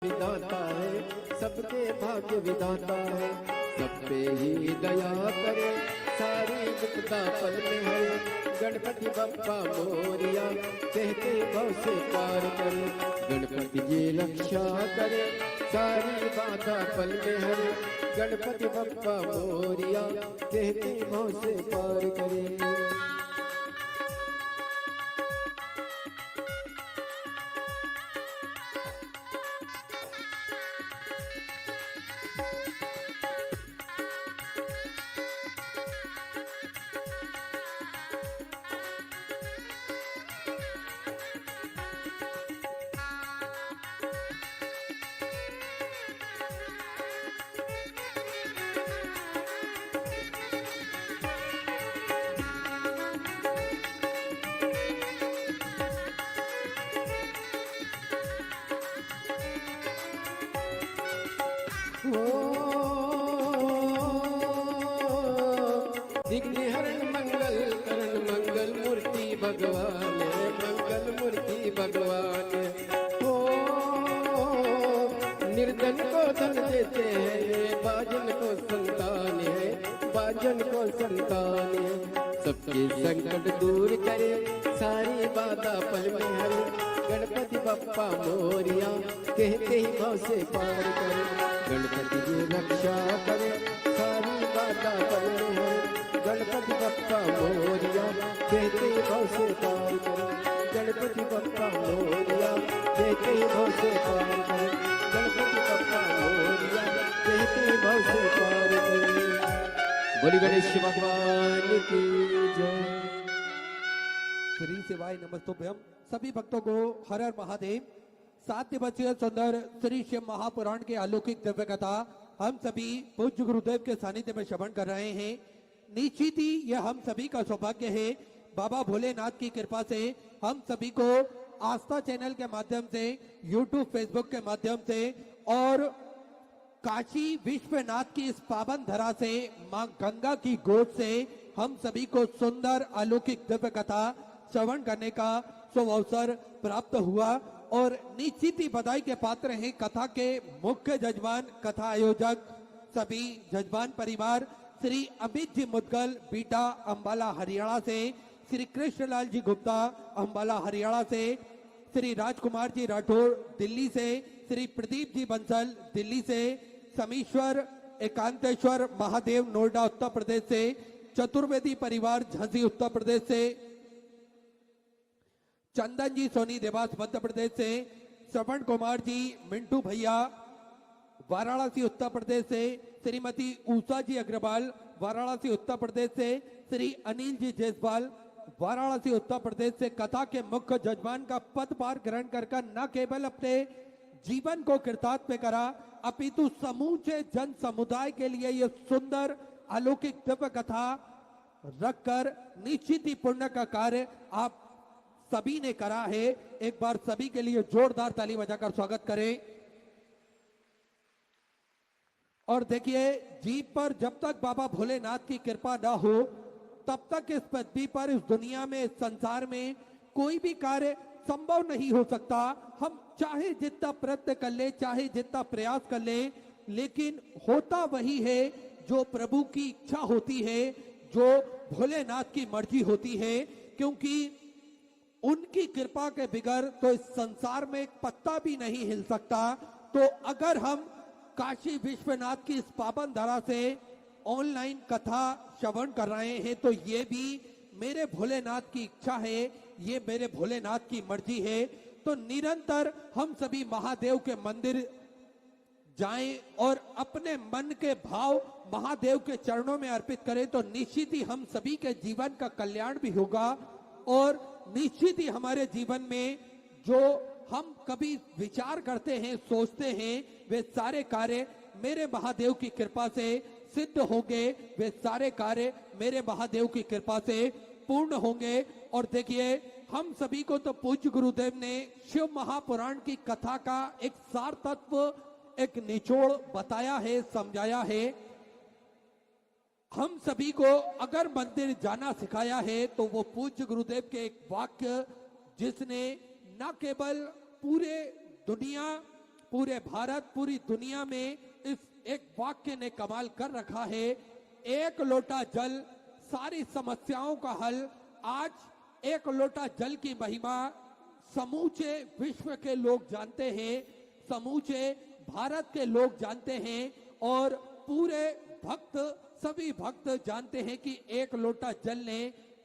विधाता है, सबके भाग्य विधाता है, सब पे ही दया करे, सारी विपदा पल में हरे। गणपति बप्पा मोरिया, कहते भव से पार करे, गणपति जी रक्षा करे, सारी बाधा पल में हरे। गणपति बप्पा मोरिया, कहते भव से पार करे। विघ्नहरण मंगल करण मंगल मूर्ति भगवान, मंगल मूर्ति भगवान। हो निर्धन को धन देते हैं, बाजन को संतान है, बाजन को संतान है। सबके संकट दूर करे, सारी बाधा पल में हरे। गणपति बप्पा मोरिया, कहते ही भाव से पार करे, गणपति जी रक्षा करे, सारी बाधा पल में हरे। गणपति बप्पा मोरिया, कहते ही भाव से पार करे, गणपति बप्पा मोरिया, कहते ही भाव से पार करे, गणपति बप्पा मोरिया, कहते ही भाव से पार करे। बोली गणेश भगवान की जय। श्री शिवाय नमस्तुभ्यम। सभी भक्तों को हर हर महादेव। 7 दिवसीय सुंदर श्री शिव महापुराण के अलौकिक दिव्य कथा हम सभी पूज्य गुरुदेव के सानिध्य में श्रवण कर रहे हैं। निश्चित ही यह हम सभी का सौभाग्य है। बाबा भोलेनाथ की कृपा से हम सभी को आस्था चैनल के माध्यम से, यूट्यूब फेसबुक के माध्यम से और काशी विश्वनाथ की इस पावन धरा से, मां गंगा की गोद से हम सभी को सुंदर अलौकिक दिव्य कथा श्रवण करने का अवसर प्राप्त हुआ। और निश्चित ही बधाई के पात्र हैं कथा के मुख्य जजमान, कथा आयोजक, सभी जजमान परिवार, श्री अमित जी मुदगल बीटा अंबाला हरियाणा से, श्री कृष्णलाल जी गुप्ता अंबाला हरियाणा से, श्री राजकुमार जी राठौर दिल्ली से, श्री प्रदीप जी बंसल दिल्ली से, समीश्वर एकांतेश्वर महादेव नोएडा उत्तर प्रदेश से, चतुर्वेदी परिवार झांसी उत्तर प्रदेश से, चंदन जी सोनी देवास मध्य प्रदेश से, श्रवण कुमार जी मिंटू भैया वाराणसी उत्तर प्रदेश से, श्रीमती उषा जी अग्रवाल वाराणसी उत्तर प्रदेश से, श्री अनिल जी जयसवाल वाराणसी उत्तर प्रदेश से कथा के मुख्य जजमान का पदभार ग्रहण कर न केवल अपने जीवन को कृतार्थ करा, अपितु समूचे जन समुदाय के लिए यह सुंदर अलौकिक दिव्य कथा रखकर निश्चित ही पुण्य का कार्य आप सभी ने करा है। एक बार सभी के लिए जोरदार ताली बजाकर स्वागत करें। और देखिए, जीव पर जब तक बाबा भोलेनाथ की कृपा ना हो तब तक इस पृथ्वी पर, इस दुनिया में, इस संसार में कोई भी कार्य संभव नहीं हो सकता। हम चाहे जितना प्रयत्न कर ले, चाहे जितना प्रयास कर ले, लेकिन होता वही है जो प्रभु की इच्छा होती है, जो भोलेनाथ की मर्जी होती है। क्योंकि उनकी कृपा के बिगैर तो इस संसार में एक पत्ता भी नहीं हिल सकता। तो अगर हम काशी विश्वनाथ की इस पावन धरा से ऑनलाइन कथा श्रवण कर रहे हैं तो ये भी मेरे भोलेनाथ की इच्छा है, ये मेरे भोलेनाथ की मर्जी है। तो निरंतर हम सभी महादेव के मंदिर जाएं और अपने मन के भाव महादेव के चरणों में अर्पित करें तो निश्चित ही हम सभी के जीवन का कल्याण भी होगा। और निश्चित ही हमारे जीवन में जो हम कभी विचार करते हैं, सोचते हैं, वे सारे कार्य मेरे महादेव की कृपा से सिद्ध होंगे, वे सारे कार्य मेरे महादेव की कृपा से पूर्ण होंगे। और देखिए, हम सभी को तो पूज्य गुरुदेव ने शिव महापुराण की कथा का एक सार तत्व, एक निचोड़ बताया है, समझाया है। हम सभी को अगर मंदिर जाना सिखाया है तो वो पूज्य गुरुदेव के एक वाक्य, जिसने न केवल पूरे दुनिया पूरे भारत, पूरी दुनिया में इस एक वाक्य ने कमाल कर रखा है। एक लोटा जल सारी समस्याओं का हल। आज एक लोटा जल की महिमा समूचे विश्व के लोग जानते हैं, समूचे भारत के लोग जानते हैं और पूरे भक्त, सभी भक्त जानते हैं कि एक लोटा जल ने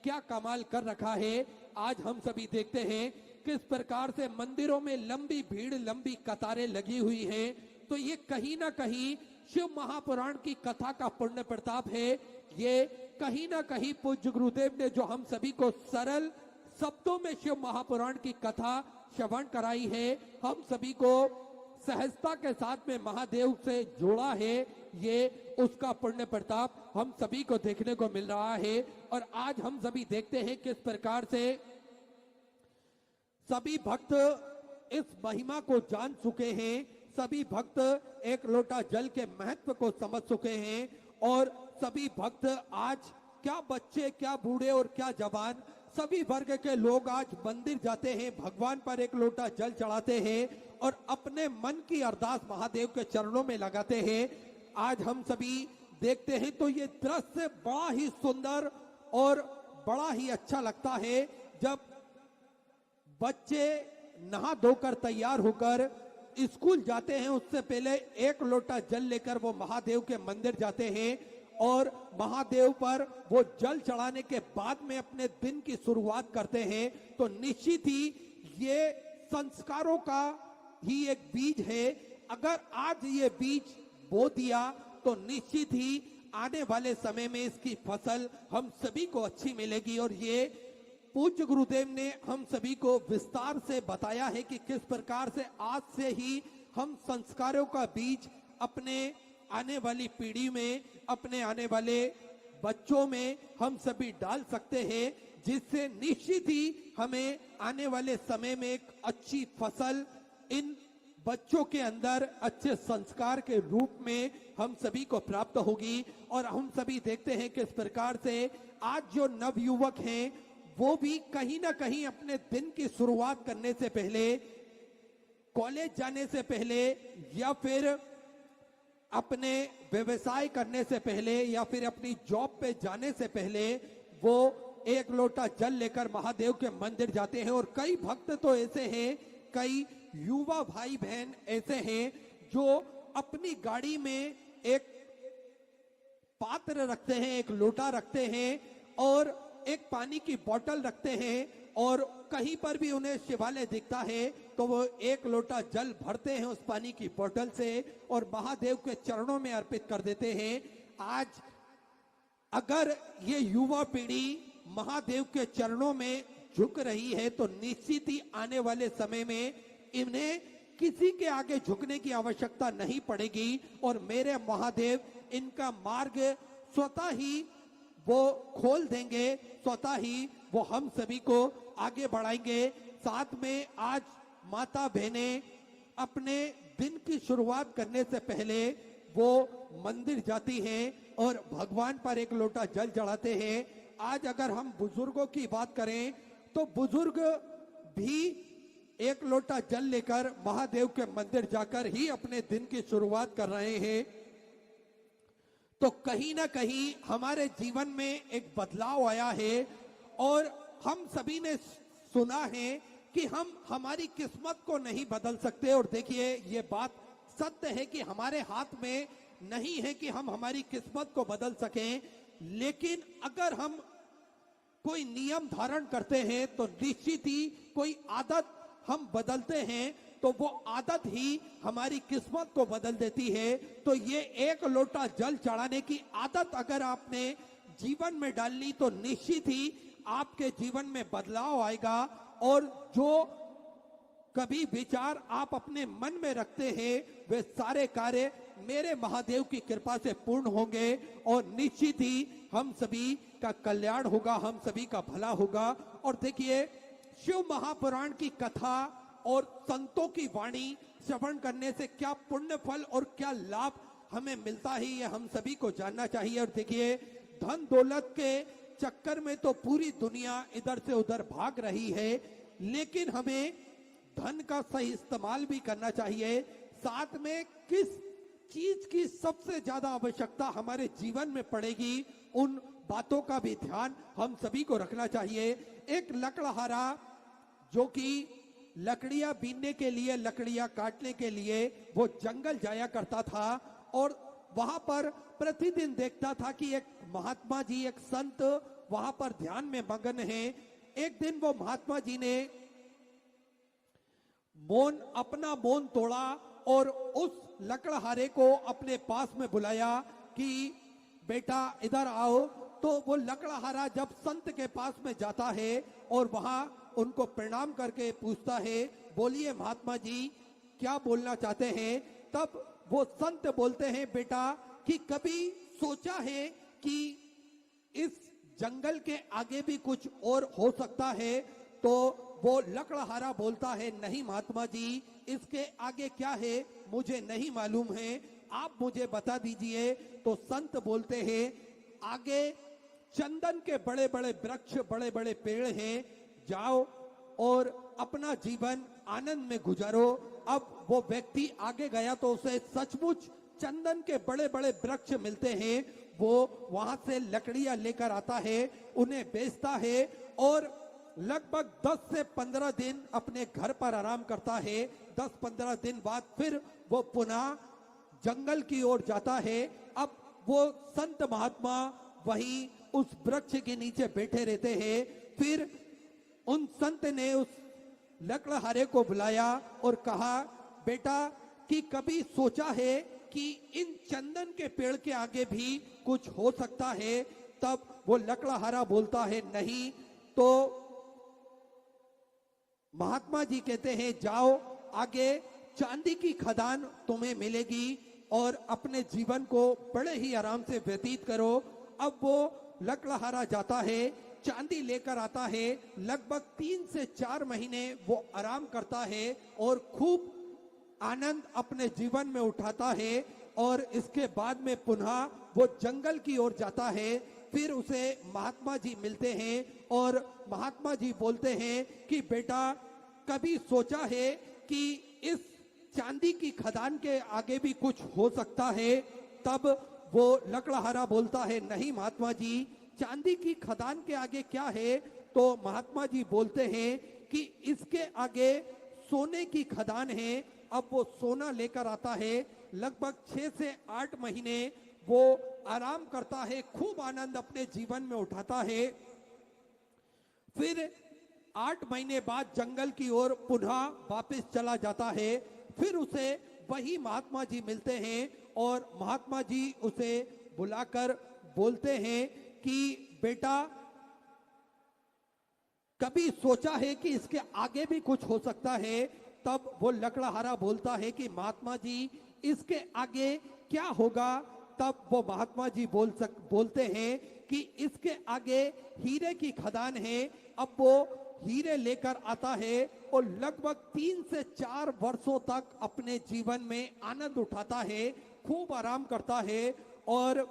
क्या कमाल कर रखा है। आज हम सभी देखते हैं किस प्रकार से मंदिरों में लंबी भीड़, लंबी कतारें लगी हुई हैं। तो ये कहीं ना कहीं शिव महापुराण की कथा का पुण्य प्रताप है। ये कहीं ना कहीं पूज्य गुरुदेव ने जो हम सभी को सरल शब्दों में शिव महापुराण की कथा श्रवण कराई है, हम सभी को सहजता के साथ में महादेव से जोड़ा है, ये उसका पुण्य प्रताप हम सभी को देखने को मिल रहा है। और आज हम सभी देखते हैं किस प्रकार से सभी भक्त इस महिमा को जान चुके हैं, सभी भक्त एक लोटा जल के महत्व को समझ चुके हैं और सभी भक्त आज क्या बच्चे, क्या बूढ़े और क्या जवान, सभी वर्ग के लोग आज मंदिर जाते हैं, भगवान पर एक लोटा जल चढ़ाते हैं और अपने मन की अरदास महादेव के चरणों में लगाते हैं। आज हम सभी देखते हैं तो ये दृश्य बड़ा ही सुंदर और बड़ा ही अच्छा लगता है जब बच्चे नहा धोकर तैयार होकर स्कूल जाते हैं। उससे पहले एक लोटा जल लेकर वो महादेव के मंदिर जाते हैं और महादेव पर वो जल चढ़ाने के बाद में अपने दिन की शुरुआत करते हैं। तो निश्चित ही ये संस्कारों का ही एक बीज है। अगर आज ये बीज बो दिया तो निश्चित ही आने वाले समय में इसकी फसल हम सभी को अच्छी मिलेगी। और ये पूज्य गुरुदेव ने हम सभी को विस्तार से बताया है कि किस प्रकार से आज से ही हम संस्कारों का बीज अपने आने वाली पीढ़ी में, अपने आने वाले बच्चों में हम सभी डाल सकते हैं, जिससे निश्चित ही हमें आने वाले समय में एक अच्छी फसल इन बच्चों के अंदर अच्छे संस्कार के रूप में हम सभी को प्राप्त होगी। और हम सभी देखते हैं किस प्रकार से आज जो नवयुवक हैं वो भी कहीं ना कहीं अपने दिन की शुरुआत करने से पहले, कॉलेज जाने से पहले या फिर अपने व्यवसाय करने से पहले या फिर अपनी जॉब पे जाने से पहले वो एक लोटा जल लेकर महादेव के मंदिर जाते हैं। और कई भक्त तो ऐसे हैं, कई युवा भाई बहन ऐसे हैं जो अपनी गाड़ी में एक पात्र रखते हैं, एक लोटा रखते हैं और एक पानी की बोतल रखते हैं और कहीं पर भी उन्हें शिवालय दिखता है तो वो एक लोटा जल भरते हैं उस पानी की बोतल से और महादेव के चरणों में अर्पित कर देते हैं। आज अगर ये युवा पीढ़ी महादेव के चरणों में झुक रही है तो निश्चित ही आने वाले समय में इन्हें किसी के आगे झुकने की आवश्यकता नहीं पड़ेगी और मेरे महादेव इनका मार्ग स्वतः ही वो खोल देंगे, स्वतः ही वो हम सभी को आगे बढ़ाएंगे। साथ में आज माता बहनें अपने दिन की शुरुआत करने से पहले वो मंदिर जाती हैं और भगवान पर एक लोटा जल चढ़ाते हैं। आज अगर हम बुजुर्गों की बात करें तो बुजुर्ग भी एक लोटा जल लेकर महादेव के मंदिर जाकर ही अपने दिन की शुरुआत कर रहे हैं। तो कहीं ना कहीं हमारे जीवन में एक बदलाव आया है और हम सभी ने सुना है कि हम हमारी किस्मत को नहीं बदल सकते। और देखिए ये बात सत्य है कि हमारे हाथ में नहीं है कि हम हमारी किस्मत को बदल सकें, लेकिन अगर हम कोई नियम धारण करते हैं तो निश्चित ही कोई आदत हम बदलते हैं तो वो आदत ही हमारी किस्मत को बदल देती है। तो ये एक लोटा जल चढ़ाने की आदत अगर आपने जीवन में डाल ली तो निश्चित ही आपके जीवन में बदलाव आएगा और जो कभी विचार आप अपने मन में रखते हैं वे सारे कार्य मेरे महादेव की कृपा से पूर्ण होंगे और निश्चित ही हम सभी का कल्याण होगा, हम सभी का भला होगा। और देखिए शिव महापुराण की कथा और संतों की वाणी श्रवण करने से क्या पुण्य फल और क्या लाभ हमें मिलता है ये हम सभी को जानना चाहिए। और देखिए धन दौलत के चक्कर में तो पूरी दुनिया इधर से उधर भाग रही है, लेकिन हमें धन का सही इस्तेमाल भी करना चाहिए, साथ में किस चीज की सबसे ज्यादा आवश्यकता हमारे जीवन में पड़ेगी, उन बातों का भी ध्यान हम सभी को रखना चाहिए। एक लकड़हारा जो कि लकड़ियां बीनने के लिए, लकड़ियां काटने के लिए वो जंगल जाया करता था और वहां पर प्रतिदिन देखता था कि एक महात्मा जी, एक संत वहां पर ध्यान में मगन हैं। एक दिन वो महात्मा जी ने अपना मौन तोड़ा और उस लकड़हारे को अपने पास में बुलाया कि बेटा इधर आओ। तो वो लकड़हारा जब संत के पास में जाता है और वहां उनको प्रणाम करके पूछता है, बोलिए महात्मा जी क्या बोलना चाहते हैं। तब वो संत बोलते हैं, बेटा कि कभी सोचा है कि इस जंगल के आगे भी कुछ और हो सकता है। तो वो लकड़हारा बोलता है, नहीं महात्मा जी, इसके आगे क्या है मुझे नहीं मालूम है, आप मुझे बता दीजिए। तो संत बोलते हैं, आगे चंदन के बड़े बड़े वृक्ष, बड़े बड़े पेड़ हैं, जाओ और अपना जीवन आनंद में गुजारो। अब वो व्यक्ति आगे गया तो उसे सचमुच चंदन के बड़े बड़े वृक्ष मिलते हैं। वो वहां से लकड़ियां लेकर आता है, उन्हें बेचता है और लगभग 10 से 15 दिन अपने घर पर आराम करता है। 10-15 दिन बाद फिर वो पुनः जंगल की ओर जाता है। अब वो संत महात्मा वहीं उस वृक्ष के नीचे बैठे रहते हैं। फिर उन संत ने उस लकड़हारे को बुलाया और कहा, बेटा कि कभी सोचा है कि इन चंदन के पेड़ के आगे भी कुछ हो सकता है। तब वो लकड़हारा बोलता है, नहीं। तो महात्मा जी कहते हैं, जाओ आगे चांदी की खदान तुम्हें मिलेगी और अपने जीवन को बड़े ही आराम से व्यतीत करो। अब वो लकड़हारा जाता है, चांदी लेकर आता है। लगभग 3 से 4 महीने वो आराम करता है और खूब आनंद अपने जीवन में उठाता है। और इसके बाद में पुनः वो जंगल की ओर जाता है। फिर उसे महात्मा जी मिलते हैं और महात्मा जी बोलते हैं कि बेटा कभी सोचा है कि इस चांदी की खदान के आगे भी कुछ हो सकता है। तब वो लकड़हारा बोलता है, नहीं महात्मा जी, चांदी की खदान के आगे क्या है। तो महात्मा जी बोलते हैं कि इसके आगे सोने की खदान है। अब वो सोना लेकर आता है। लगभग 6 से 8 महीने वो आराम करता है, खूब आनंद अपने जीवन में उठाता है। फिर 8 महीने बाद जंगल की ओर पुनः वापस चला जाता है। फिर उसे वही महात्मा जी मिलते हैं और महात्मा जी उसे बुलाकर बोलते हैं कि बेटा कभी सोचा है कि इसके आगे भी कुछ हो सकता है। तब वो लकड़हारा बोलता है कि महात्मा जी इसके आगे क्या होगा। तब वो महात्मा जी बोलते हैं कि इसके आगे हीरे की खदान है। अब वो हीरे लेकर आता है और लगभग 3 से 4 वर्षों तक अपने जीवन में आनंद उठाता है, खूब आराम करता है। और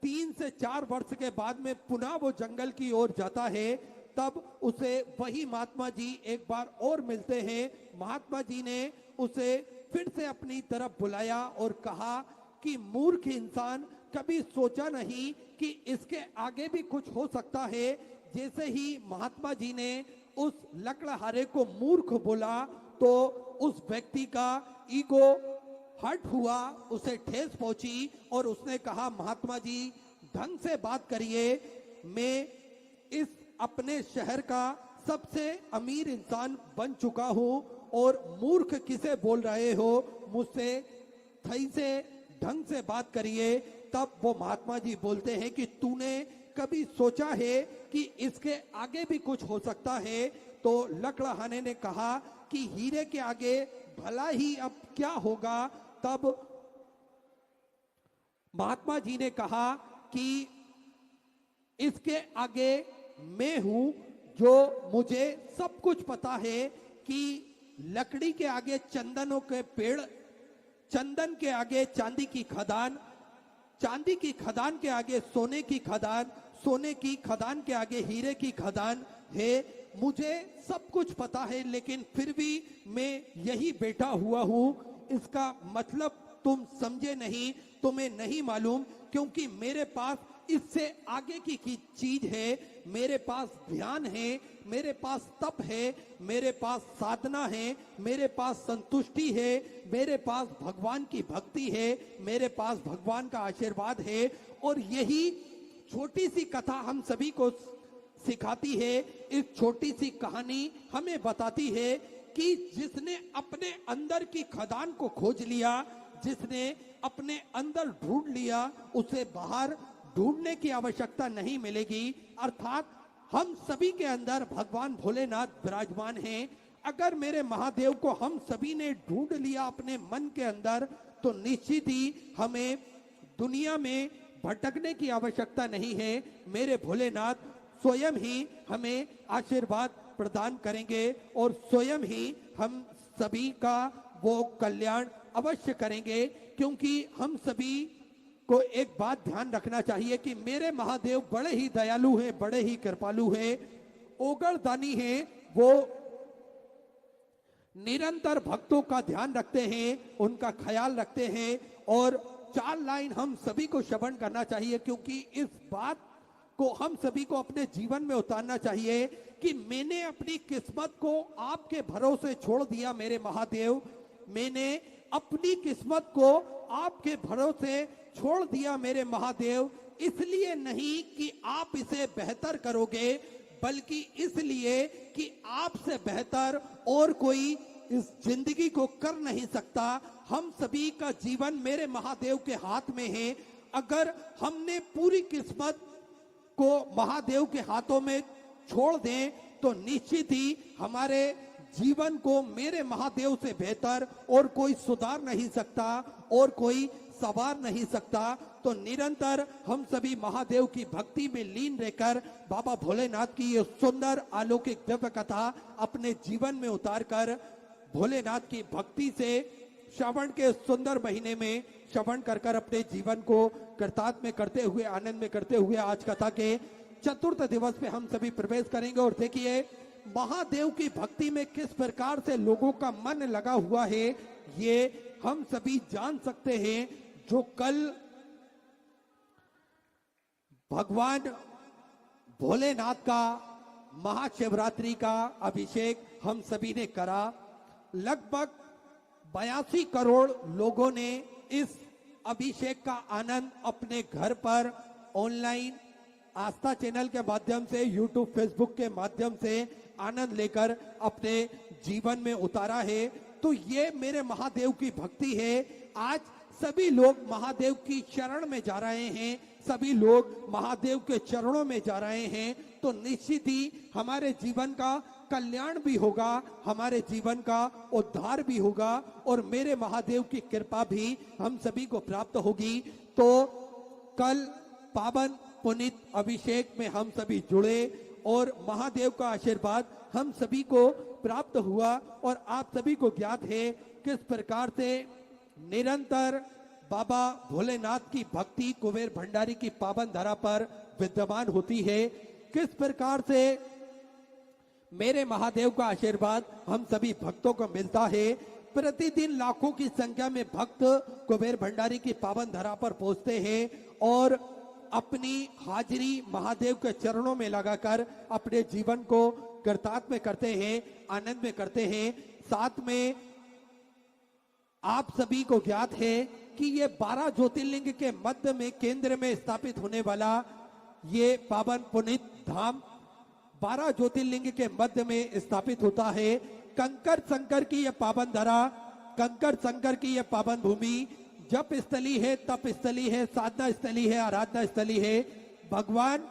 3 से 4 वर्ष के बाद में पुनः वो जंगल की ओर जाता है। तब उसे वही महात्मा जी एक बार और मिलते हैं। महात्मा जी ने उसे फिर से अपनी तरफ बुलाया और कहा कि मूर्ख इंसान, कभी सोचा नहीं कि इसके आगे भी कुछ हो सकता है। जैसे ही महात्मा जी ने उस लकड़हारे को मूर्ख बोला तो उस व्यक्ति का ईगो हर्ट हुआ, उसे ठेस पहुंची और उसने कहा, महात्मा जी ढंग से बात करिए, मैं इस अपने शहर का सबसे अमीर इंसान बन चुका हूं और मूर्ख किसे बोल रहे हो, मुझसे सही से ढंग से बात करिए। तब वो महात्मा जी बोलते हैं कि तूने कभी सोचा है कि इसके आगे भी कुछ हो सकता है। तो लकड़हारे ने कहा कि हीरे के आगे भला ही अब क्या होगा। तब महात्मा जी ने कहा कि इसके आगे मैं हूं, जो मुझे सब कुछ पता है कि लकड़ी के आगे चंदनों के पेड़, चंदन के आगे चांदी की खदान, चांदी की खदान के आगे सोने की खदान, सोने की खदान के आगे हीरे की खदान है। मुझे सब कुछ पता है, लेकिन फिर भी मैं यही बैठा हुआ हूं। इसका मतलब तुम समझे नहीं, तुम्हें नहीं मालूम, क्योंकि मेरे पास इससे आगे की चीज है। मेरे पास ध्यान है, मेरे पास तप है, मेरे पास साधना है, मेरे पास संतुष्टि है, मेरे पास भगवान की भक्ति है, मेरे पास भगवान का आशीर्वाद है। और यही छोटी सी कथा हम सभी को सिखाती है। इस छोटी सी कहानी हमें बताती है कि जिसने अपने अंदर की खदान को खोज लिया, जिसने अपने अंदर ढूंढ लिया, उसे बाहर ढूंढने की आवश्यकता नहीं मिलेगी। अर्थात हम सभी के अंदर भगवान भोलेनाथ विराजमान हैं। अगर मेरे महादेव को हम सभी ने ढूंढ लिया अपने मन के अंदर, तो निश्चित ही हमें दुनिया में भटकने की आवश्यकता नहीं है। मेरे भोलेनाथ स्वयं ही हमें आशीर्वाद प्रदान करेंगे और स्वयं ही हम सभी का वो कल्याण अवश्य करेंगे। क्योंकि हम सभी को एक बात ध्यान रखना चाहिए कि मेरे महादेव बड़े ही दयालु हैं, बड़े ही कृपालु हैं, ओगरदानी हैं। वो निरंतर भक्तों का ध्यान रखते हैं, उनका ख्याल रखते हैं। और 4 लाइन हम सभी को श्रवण करना चाहिए, क्योंकि इस बात को हम सभी को अपने जीवन में उतारना चाहिए कि मैंने अपनी किस्मत को आपके भरोसे छोड़ दिया मेरे महादेव। मैंने अपनी किस्मत को आपके भरोसे छोड़ दिया मेरे महादेव, इसलिए नहीं कि आप इसे बेहतर करोगे, बल्कि इसलिए कि आपसे बेहतर और कोई इस जिंदगी को कर नहीं सकता। हम सभी का जीवन मेरे महादेव के हाथ में है। अगर हमने पूरी किस्मत को महादेव के हाथों में छोड़ दें, तो निश्चित ही हमारे जीवन को मेरे महादेव से बेहतर और कोई सुधार नहीं सकता और कोई सवार नहीं सकता। तो निरंतर हम सभी महादेव की भक्ति में लीन रहकर बाबा भोलेनाथ की ये सुंदर अलौकिक दिव्य कथा अपने जीवन में उतारकर भोलेनाथ की भक्ति से श्रावण के सुंदर महीने में श्रवण कर अपने जीवन को कृतार्थ में करते हुए, आनंद में करते हुए आज कथा के चतुर्थ दिवस पे हम सभी प्रवेश करेंगे। और देखिए महादेव की भक्ति में किस प्रकार से लोगों का मन लगा हुआ है, ये हम सभी जान सकते हैं। जो कल भगवान भोलेनाथ का महाशिवरात्रि का अभिषेक हम सभी ने करा, लगभग 82 करोड़ लोगों ने इस अभिषेक का आनंद अपने घर पर ऑनलाइन आस्था चैनल के माध्यम से, यूट्यूब फेसबुक के माध्यम से आनंद लेकर अपने जीवन में उतारा है। तो ये मेरे महादेव की भक्ति है। आज सभी लोग महादेव की शरण में जा रहे हैं, सभी लोग महादेव के चरणों में जा रहे हैं। तो निश्चित ही हमारे जीवन का कल्याण भी होगा, हमारे जीवन का उद्धार भी होगा और मेरे महादेव की कृपा भी हम सभी को प्राप्त होगी। तो कल पावन पुनीत अभिषेक में हम सभी जुड़े और महादेव का आशीर्वाद हम सभी को प्राप्त हुआ। और आप सभी को ज्ञात है किस प्रकार से निरंतर बाबा भोलेनाथ की भक्ति कुबेर भंडारी की पावन धरा पर विद्यमान होती है, किस प्रकार से मेरे महादेव का आशीर्वाद हम सभी भक्तों को मिलता है। प्रतिदिन लाखों की संख्या में भक्त कुबेर भंडारी की पावन धरा पर पहुंचते हैं और अपनी हाजिरी महादेव के चरणों में लगाकर अपने जीवन को कृतार्थ में करते हैं, आनंद में करते हैं। साथ में आप सभी को ज्ञात है कि ये 12 ज्योतिर्लिंग के मध्य में केंद्र में स्थापित होने वाला ये पावन पुनीत धाम 12 ज्योतिर्लिंग के मध्य में स्थापित होता है। कंकर शंकर की यह पावन धरा, कंकर शंकर की यह पावन भूमि जप स्थली है, तप स्थली है, साधना स्थली है, आराधना स्थली है। भगवान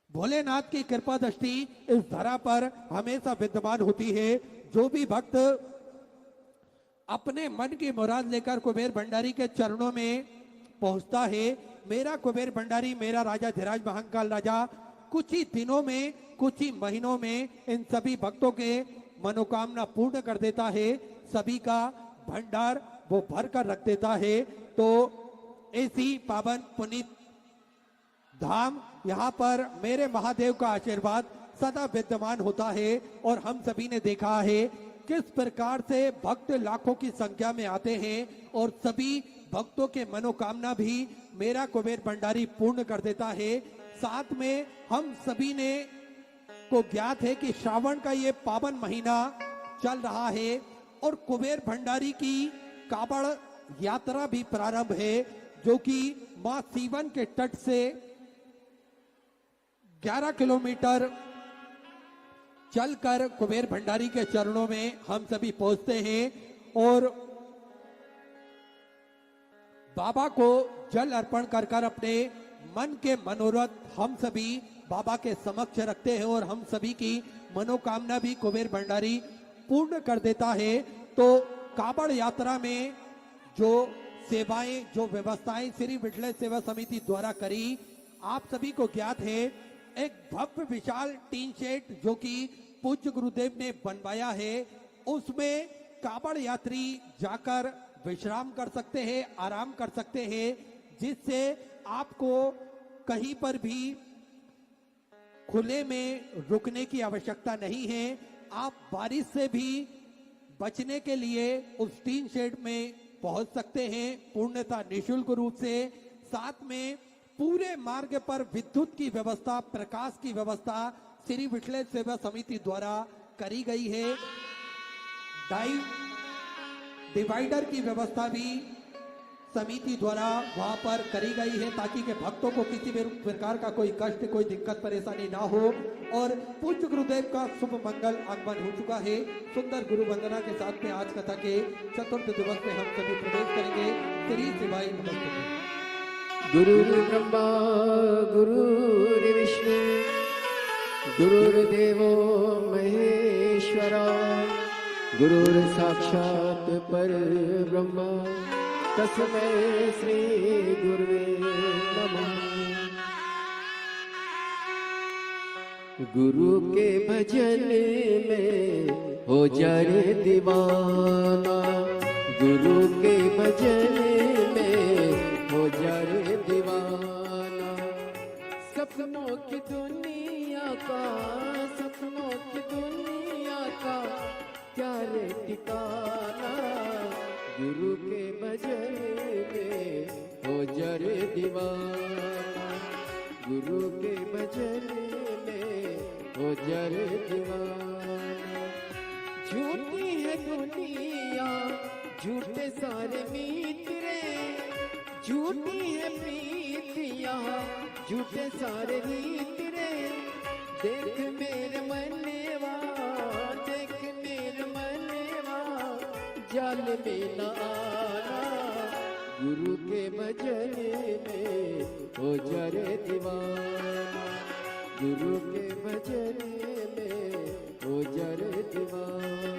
भोलेनाथ की कृपा दृष्टि इस धरा पर हमेशा विद्यमान होती है। जो भी भक्त अपने मन की मुराद लेकर कुबेर भंडारी के चरणों में पहुंचता है, मेरा कुबेर भंडारी, मेरा राजा धीराज महाकाल राजा कुछ ही दिनों में, कुछ ही महीनों में इन सभी भक्तों के मनोकामना पूर्ण कर देता है। सभी का भंडार वो भर कर रख देता है। तो ऐसी पावन पुनीत धाम यहाँ पर मेरे महादेव का आशीर्वाद सदा विद्यमान होता है। और हम सभी ने देखा है किस प्रकार से भक्त लाखों की संख्या में आते हैं और सभी भक्तों के मनोकामना भी मेरा कुबेर भंडारी पूर्ण कर देता है। साथ में हम सभी ने को ज्ञात है कि श्रावण का ये पावन महीना चल रहा है और कुबेर भंडारी की कावड़ यात्रा भी प्रारंभ है, जो कि मां सीवन के तट से 11 किलोमीटर चलकर कुबेर भंडारी के चरणों में हम सभी पहुंचते हैं और बाबा को जल अर्पण कर कर अपने मन के मनोरथ हम सभी बाबा के समक्ष रखते हैं और हम सभी की मनोकामना भी कुबेर भंडारी पूर्ण कर देता है। तो कावड़ यात्रा में जो सेवाएं, जो व्यवस्थाएं श्री विठल सेवा समिति द्वारा करी, आप सभी को ज्ञात है। एक भव्य विशाल टीन शेड जो कि पूज्य गुरुदेव ने बनवाया है, उसमें कावड़ यात्री जाकर विश्राम कर सकते हैं, आराम कर सकते हैं, जिससे आपको कहीं पर भी खुले में रुकने की आवश्यकता नहीं है। आप बारिश से भी बचने के लिए उस टीन शेड में पहुंच सकते हैं पूर्णतः निःशुल्क रूप से। साथ में पूरे मार्ग पर विद्युत की व्यवस्था, प्रकाश की व्यवस्था श्री विठल सेवा समिति द्वारा करी गई है। डिवाइडर की व्यवस्था भी समिति द्वारा वहां पर करी गई है ताकि के भक्तों को किसी भी प्रकार का कोई कष्ट, कोई दिक्कत परेशानी ना हो। और पूज्य गुरुदेव का शुभ मंगल आगमन हो चुका है। सुंदर गुरु वंदना के साथ में आज कथा के चतुर्थ दिवस में हम सभी प्रवेश करेंगे। श्री शिवाय नमस्ते। गुरु ब्रह्मा गुरुर्विष्णु गुरुर्देवो महेश्वरा गुरुर्साक्षात् परब्रह्म तस्मै श्री गुरुवे नमः। गुरु के भजन में हो जाए दीवाना, गुरु के भजन में हो जाए दीवाना। सपनों की दुनिया का, सपनों की दुनिया का क्या रे ठिकाना। गुरु के भजन में हो जाए दीवाना, गुरु के भजन में हो जाए दीवाना। झूठी है दुनिया, झूठे सारे मित्र, झूठी है प्रीतियाँ, झूठे सारे मित्र। देख मेरे मनवा, देख मेरे मनवा, जाल में न आना। गुरु के भजन में हो जाए दीवाना, गुरु के भजन में हो जाए दीवाना।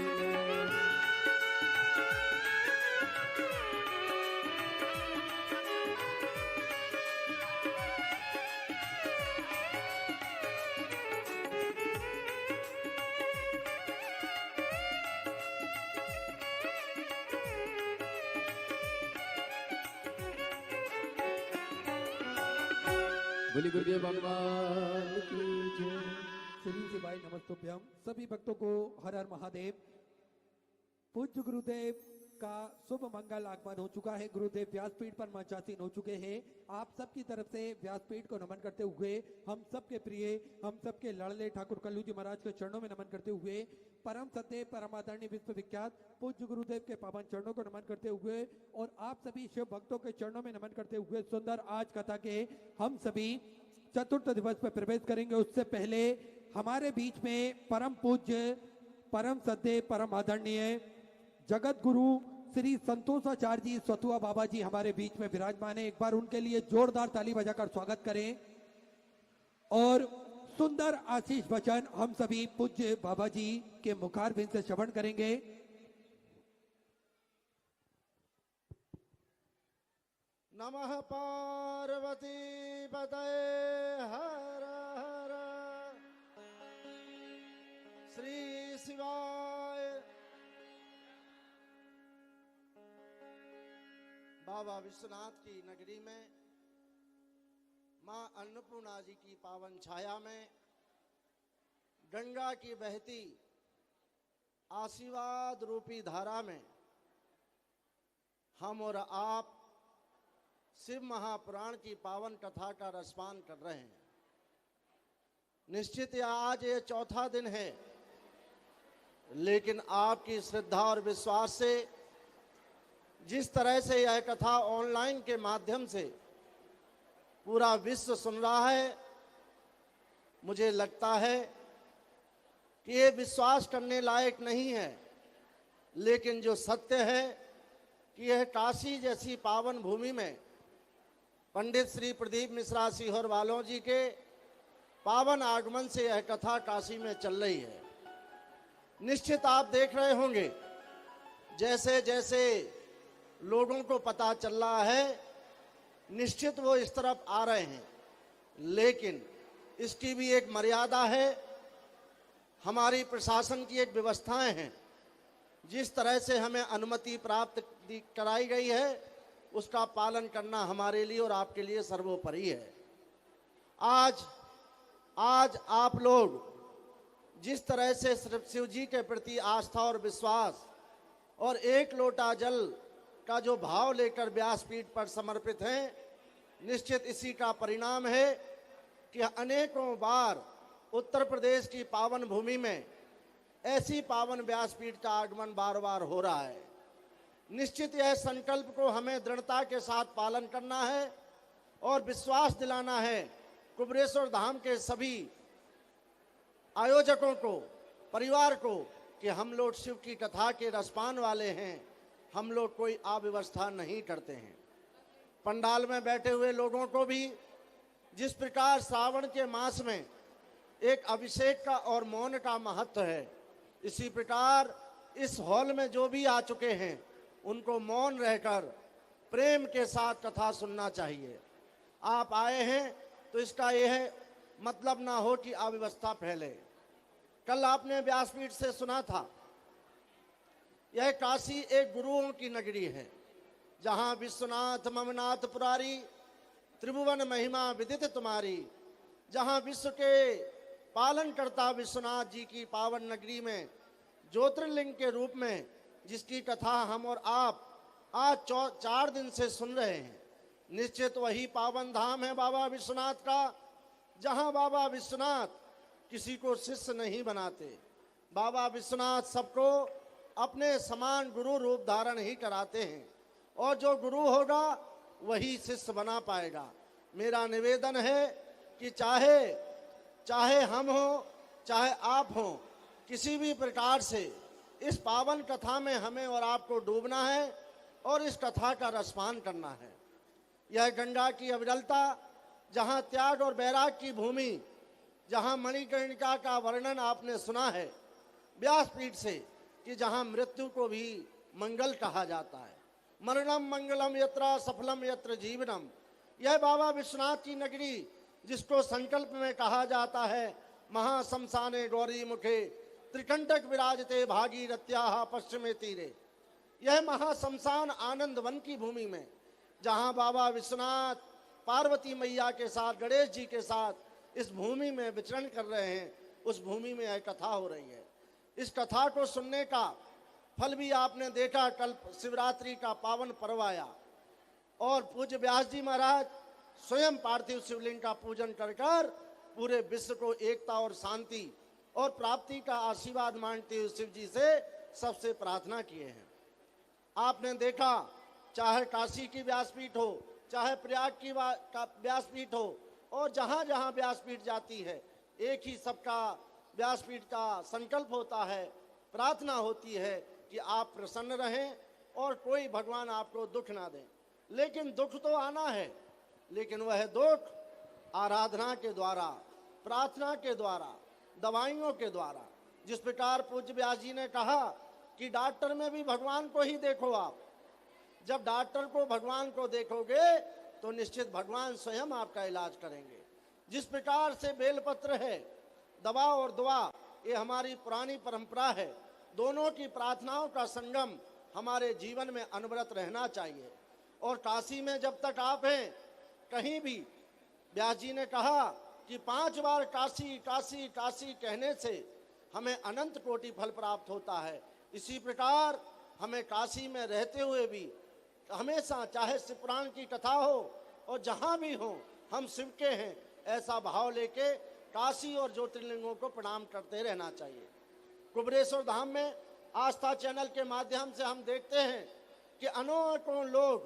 बोली गुरुदेव भगवान की जय। श्री शिवाय नमस्तुभ्यम। सभी भक्तों को हर हर महादेव। पूज्य गुरुदेव का शुभ मंगल आगमन हो चुका है। गुरुदेव व्यासपीठ पर मंचासीन हो चुके हैं। आप सबकी तरफ से व्यासपीठ को नमन करते हुए, हम सबके प्रिय, हम सबके लाडले ठाकुर कल्लू जी महाराज के चरणों में नमन करते हुए, परम सत्य परमादरणीय विश्वविख्यात पूज्य गुरुदेव के पावन चरणों को नमन करते हुए और आप सभी शिव भक्तों के चरणों में नमन करते हुए सुंदर आज कथा के हम सभी चतुर्थ दिवस पर प्रवेश करेंगे। उससे पहले हमारे बीच में परम पूज्य, परम सत्य परम आदरणीय जगत गुरु श्री संतोषाचार्य जी सतुआ बाबा जी हमारे बीच में विराजमान है। एक बार उनके लिए जोरदार ताली बजाकर स्वागत करें और सुंदर आशीष वचन हम सभी पूज्य बाबा जी के मुखारबिंद से श्रवण करेंगे। नमः पार्वती पतये हर हर श्री शिवाय। बाबा विश्वनाथ की नगरी में मां अन्नपूर्णा जी की पावन छाया में गंगा की बहती आशीर्वाद रूपी धारा में हम और आप शिव महापुराण की पावन कथा का रसपान कर रहे हैं। निश्चित आज ये चौथा दिन है, लेकिन आपकी श्रद्धा और विश्वास से जिस तरह से यह कथा ऑनलाइन के माध्यम से पूरा विश्व सुन रहा है, मुझे लगता है कि ये विश्वास करने लायक नहीं है। लेकिन जो सत्य है कि यह काशी जैसी पावन भूमि में पंडित श्री प्रदीप मिश्रा सीहोर वालों जी के पावन आगमन से यह कथा काशी में चल रही है। निश्चित आप देख रहे होंगे जैसे जैसे लोगों को पता चल रहा है, निश्चित वो इस तरफ आ रहे हैं, लेकिन इसकी भी एक मर्यादा है। हमारी प्रशासन की एक व्यवस्थाएं हैं, जिस तरह से हमें अनुमति प्राप्त कराई गई है उसका पालन करना हमारे लिए और आपके लिए सर्वोपरि है। आज आप लोग जिस तरह से शिव जी के प्रति आस्था और विश्वास और एक लोटा जल का जो भाव लेकर व्यासपीठ पर समर्पित हैं, निश्चित इसी का परिणाम है कि अनेकों बार उत्तर प्रदेश की पावन भूमि में ऐसी पावन व्यासपीठ का आगमन बार बार हो रहा है। निश्चित यह संकल्प को हमें दृढ़ता के साथ पालन करना है और विश्वास दिलाना है कुबरेश्वर धाम के सभी आयोजकों को, परिवार को, कि हम लोग शिव की कथा के रसपान वाले हैं, हम लोग कोई अव्यवस्था नहीं करते हैं। पंडाल में बैठे हुए लोगों को भी जिस प्रकार श्रावण के मास में एक अभिषेक का और मौन का महत्व है, इसी प्रकार इस हॉल में जो भी आ चुके हैं उनको मौन रहकर प्रेम के साथ कथा सुनना चाहिए। आप आए हैं तो इसका यह मतलब ना हो कि अव्यवस्था फैले। कल आपने व्यासपीठ से सुना था, यह काशी एक गुरुओं की नगरी है, जहां विश्वनाथ ममनाथ पुरारी त्रिभुवन महिमा विदित तुम्हारी, जहां विश्व के पालन करता विश्वनाथ जी की पावन नगरी में ज्योतिर्लिंग के रूप में जिसकी कथा हम और आप आज 4 दिन से सुन रहे हैं, निश्चित वही पावन धाम है बाबा विश्वनाथ का, जहां बाबा विश्वनाथ किसी को शिष्य नहीं बनाते। बाबा विश्वनाथ सबको अपने समान गुरु रूप धारण ही कराते हैं, और जो गुरु होगा वही शिष्य बना पाएगा। मेरा निवेदन है कि चाहे हम हो, चाहे आप हो, किसी भी प्रकार से इस पावन कथा में हमें और आपको डूबना है और इस कथा का रसपान करना है। यह गंगा की अविरलता, जहाँ त्याग और बैराग की भूमि, जहाँ मणिकर्णिका का वर्णन आपने सुना है व्यासपीठ से, कि जहाँ मृत्यु को भी मंगल कहा जाता है। मरणम मंगलम यत्र सफलम यत्र जीवनम, यह बाबा विश्वनाथ की नगरी, जिसको संकल्प में कहा जाता है महाशमशाने गौरी मुखे त्रिकंटक विराजते भागीरथ्याः पश्चिमे तीरे। यह महाशमशान आनंद वन की भूमि में, जहां बाबा विश्वनाथ पार्वती मैया के साथ, गणेश जी के साथ इस भूमि में विचरण कर रहे हैं, उस भूमि में यह कथा हो रही है। इस कथा को सुनने का फल भी आपने देखा। कल शिवरात्रि का पावन पर्व आया और पूज्य व्यास जी महाराज स्वयं पार्थिव शिवलिंग का पूजन कर कर पूरे विश्व को एकता और शांति और प्राप्ति का आशीर्वाद मांगते हुए शिव जी से सबसे प्रार्थना किए हैं। आपने देखा, चाहे काशी की व्यासपीठ हो, चाहे प्रयाग की व्यासपीठ हो, और जहाँ जहाँ व्यासपीठ जाती है एक ही सबका व्यासपीठ का संकल्प होता है, प्रार्थना होती है कि आप प्रसन्न रहें और कोई भगवान आपको दुख ना दे। लेकिन दुख तो आना है, लेकिन वह दुख आराधना के द्वारा, प्रार्थना के द्वारा, दवाइयों के द्वारा, जिस प्रकार पूज्य व्यास जी ने कहा कि डॉक्टर में भी भगवान को ही देखो। आप जब डॉक्टर को, भगवान को देखोगे तो निश्चित भगवान स्वयं आपका इलाज करेंगे। जिस प्रकार से बेलपत्र है, दवा और दुआ, ये हमारी पुरानी परंपरा है। दोनों की प्रार्थनाओं का संगम हमारे जीवन में अनवरत रहना चाहिए। और काशी में जब तक आप हैं, कहीं भी, व्यास जी ने कहा कि 5 बार काशी काशी काशी कहने से हमें अनंत कोटि फल प्राप्त होता है। इसी प्रकार हमें काशी में रहते हुए भी हमेशा, चाहे शिव पुराण की कथा हो और जहाँ भी हो, हम शिव के हैं ऐसा भाव लेके काशी और ज्योतिर्लिंगों को प्रणाम करते रहना चाहिए। कुबेरेश्वर धाम में आस्था चैनल के माध्यम से हम देखते हैं कि अनेकों लोग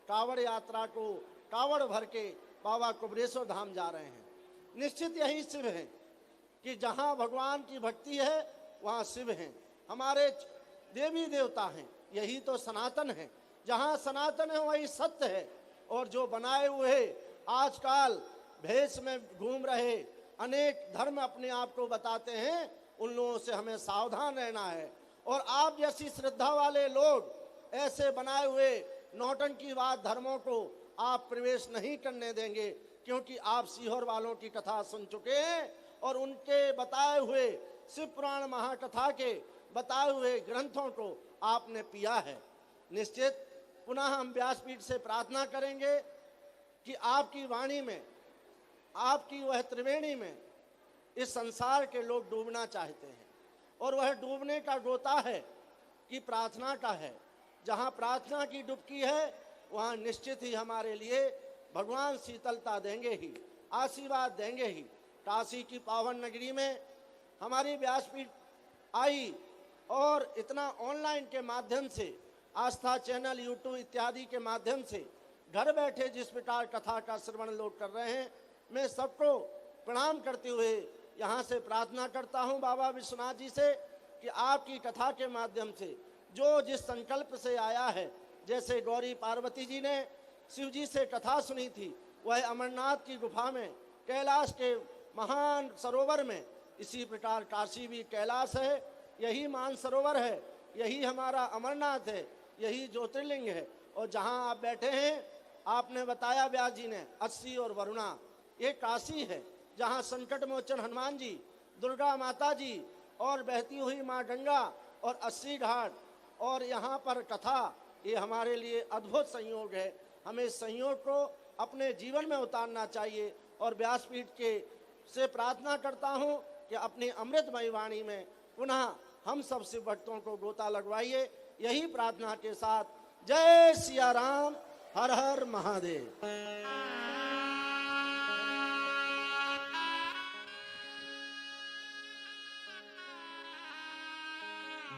कावड़ यात्रा को कावड़ भर के बाबा कुबेरेश्वर धाम जा रहे हैं। निश्चित यही शिव है कि जहाँ भगवान की भक्ति है वहाँ शिव हैं, हमारे देवी देवता हैं। यही तो सनातन है, जहाँ सनातन है वही सत्य है। और जो बनाए हुए आजकल भेष में घूम रहे अनेक धर्म अपने आप को बताते हैं, उन लोगों से हमें सावधान रहना है। और आप जैसी श्रद्धा वाले लोग ऐसे बनाए हुए नौटंकीवाद धर्मों को आप प्रवेश नहीं करने देंगे, क्योंकि आप सीहोर वालों की कथा सुन चुके हैं और उनके बताए हुए शिव पुराण महाकथा के बताए हुए ग्रंथों को आपने पिया है। निश्चित पुनः हम व्यासपीठ से प्रार्थना करेंगे कि आपकी वाणी में, आपकी वह त्रिवेणी में इस संसार के लोग डूबना चाहते हैं, और वह डूबने का गोता है कि प्रार्थना का है। जहाँ प्रार्थना की डुबकी है वहाँ निश्चित ही हमारे लिए भगवान शीतलता देंगे ही, आशीर्वाद देंगे ही। काशी की पावन नगरी में हमारी व्यासपीठ आई और इतना ऑनलाइन के माध्यम से, आस्था चैनल, यूट्यूब इत्यादि के माध्यम से घर बैठे जिस प्रकार कथा का श्रवण लोग कर रहे हैं, मैं सबको प्रणाम करते हुए यहाँ से प्रार्थना करता हूँ बाबा विश्वनाथ जी से कि आपकी कथा के माध्यम से जो जिस संकल्प से आया है, जैसे गौरी पार्वती जी ने शिव जी से कथा सुनी थी, वह अमरनाथ की गुफा में, कैलाश के महान सरोवर में, इसी प्रकार काशी भी कैलाश है, यही मान सरोवर है, यही हमारा अमरनाथ है, यही ज्योतिर्लिंग है। और जहाँ आप बैठे हैं, आपने बताया व्यास जी ने, 80 और वरुणा, ये काशी है जहाँ संकट मोचन हनुमान जी, दुर्गा माता जी और बहती हुई माँ गंगा और 80 घाट और यहाँ पर कथा, ये हमारे लिए अद्भुत संयोग है। हमें इस संयोग को अपने जीवन में उतारना चाहिए। और व्यासपीठ के से प्रार्थना करता हूँ कि अपनी अमृतमयी वाणी में पुनः हम सब शिव भक्तों को गोता लगवाइए। यही प्रार्थना के साथ जय सिया राम, हर हर महादेव।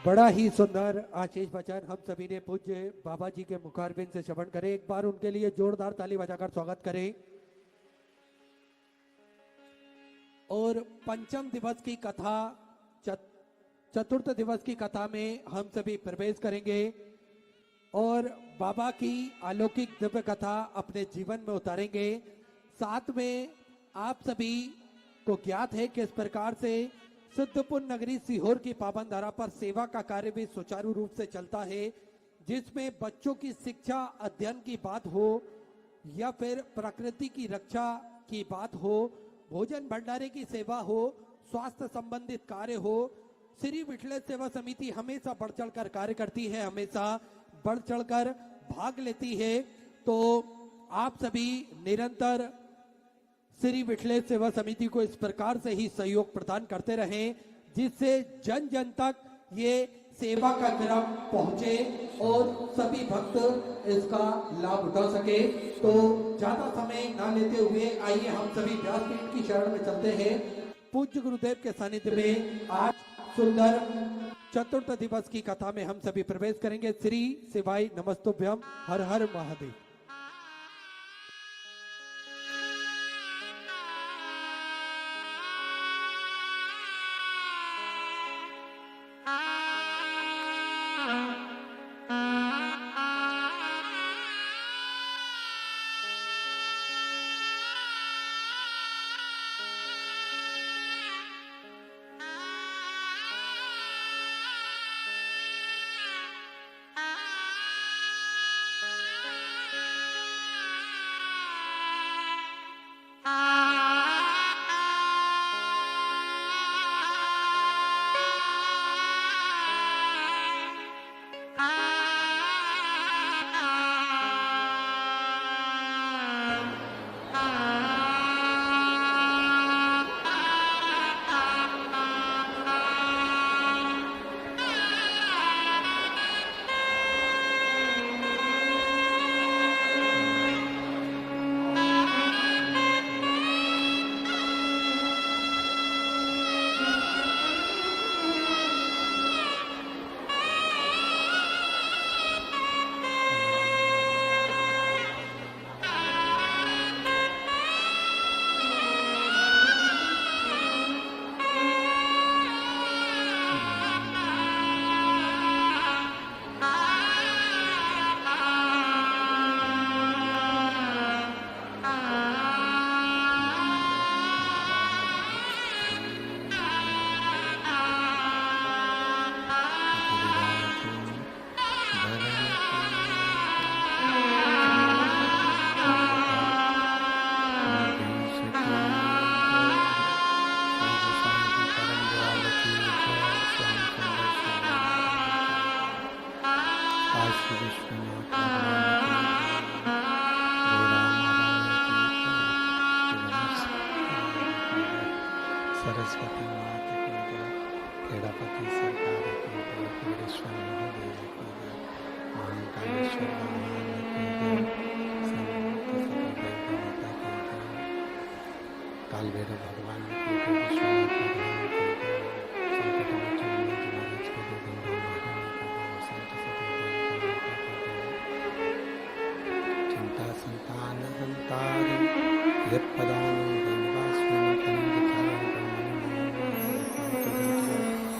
बड़ा ही सुंदर आशीष वचन हम सभी ने पूज्य बाबा जी के मुखारबिंद से श्रवण करें। एक बार उनके लिए जोरदार ताली बजाकर स्वागत करें। और पंचम दिवस की कथा, चतुर्थ दिवस की कथा में हम सभी प्रवेश करेंगे और बाबा की अलौकिक दिव्य कथा अपने जीवन में उतारेंगे। साथ में आप सभी को ज्ञात है किस प्रकार से सिद्धपुर नगरी सीहोर की पावन धारा पर सेवा का कार्य भी सुचारू रूप से चलता है, जिसमें बच्चों की शिक्षा अध्ययन की बात हो या फिर प्रकृति की रक्षा की बात हो, भोजन भंडारे की सेवा हो, स्वास्थ्य संबंधित कार्य हो, श्री विठल सेवा समिति हमेशा बढ़ चढ़कर कार्य करती है, हमेशा बढ़ चढ़कर भाग लेती है। तो आप सभी निरंतर श्री विठल सेवा समिति को इस प्रकार से ही सहयोग प्रदान करते रहें, जिससे जन जन तक ये सेवा का क्रम पहुंचे और सभी भक्त इसका लाभ उठा सके। तो ज्यादा समय ना लेते हुए आइए हम सभी व्यासपीठ की शरण में चलते हैं। पूज्य गुरुदेव के सानिध्य में आज सुंदर चतुर्थ दिवस की कथा में हम सभी प्रवेश करेंगे। श्री शिवाय नमस्तुभ्यम, हर हर महादेव।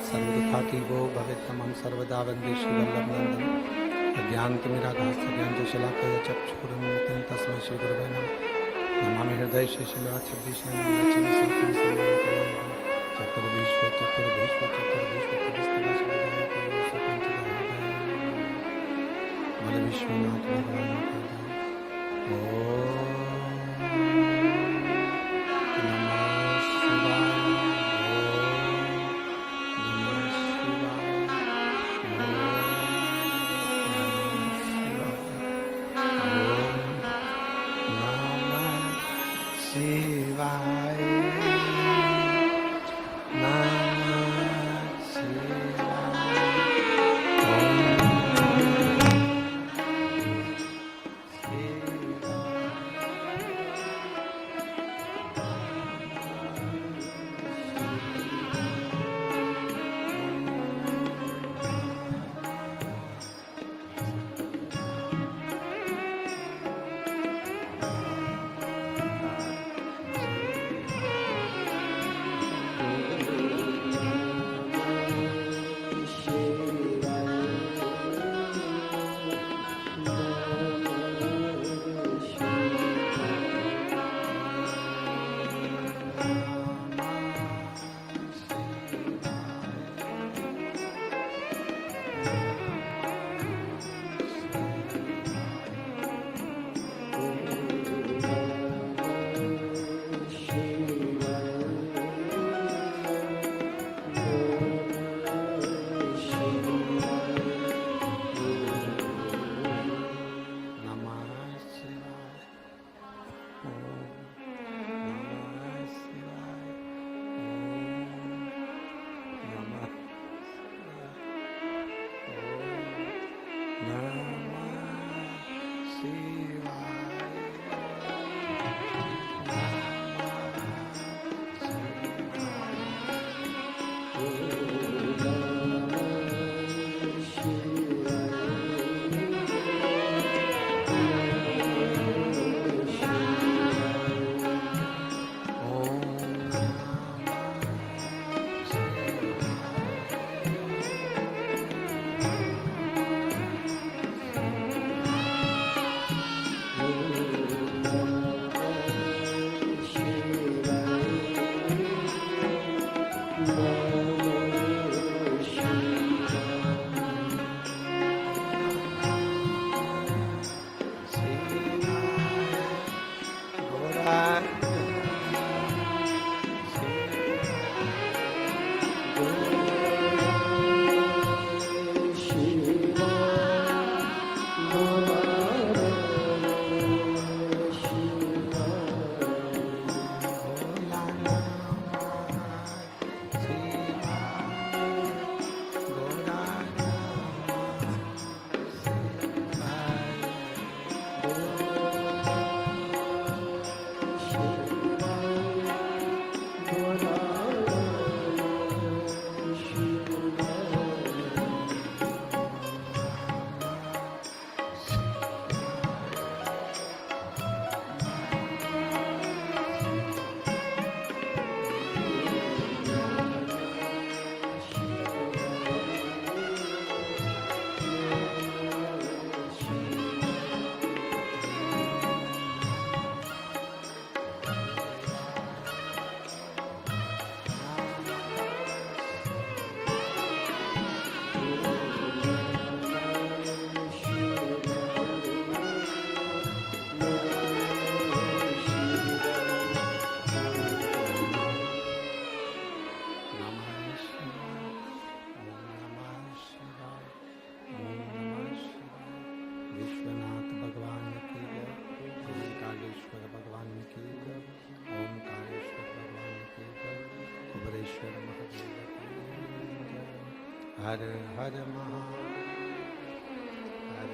सर्वदुखातीवो भवेत्तमं सर्वदा वन्दे श्रीवल्लभनन्दनं अज्ञानतिमिराघास्तज्ञानशलाकया चक्षुरुन्मिलितं तस्मै श्रीगुरवे नमः नमामि हृदये विश्वनाथ भगवान हर हर हर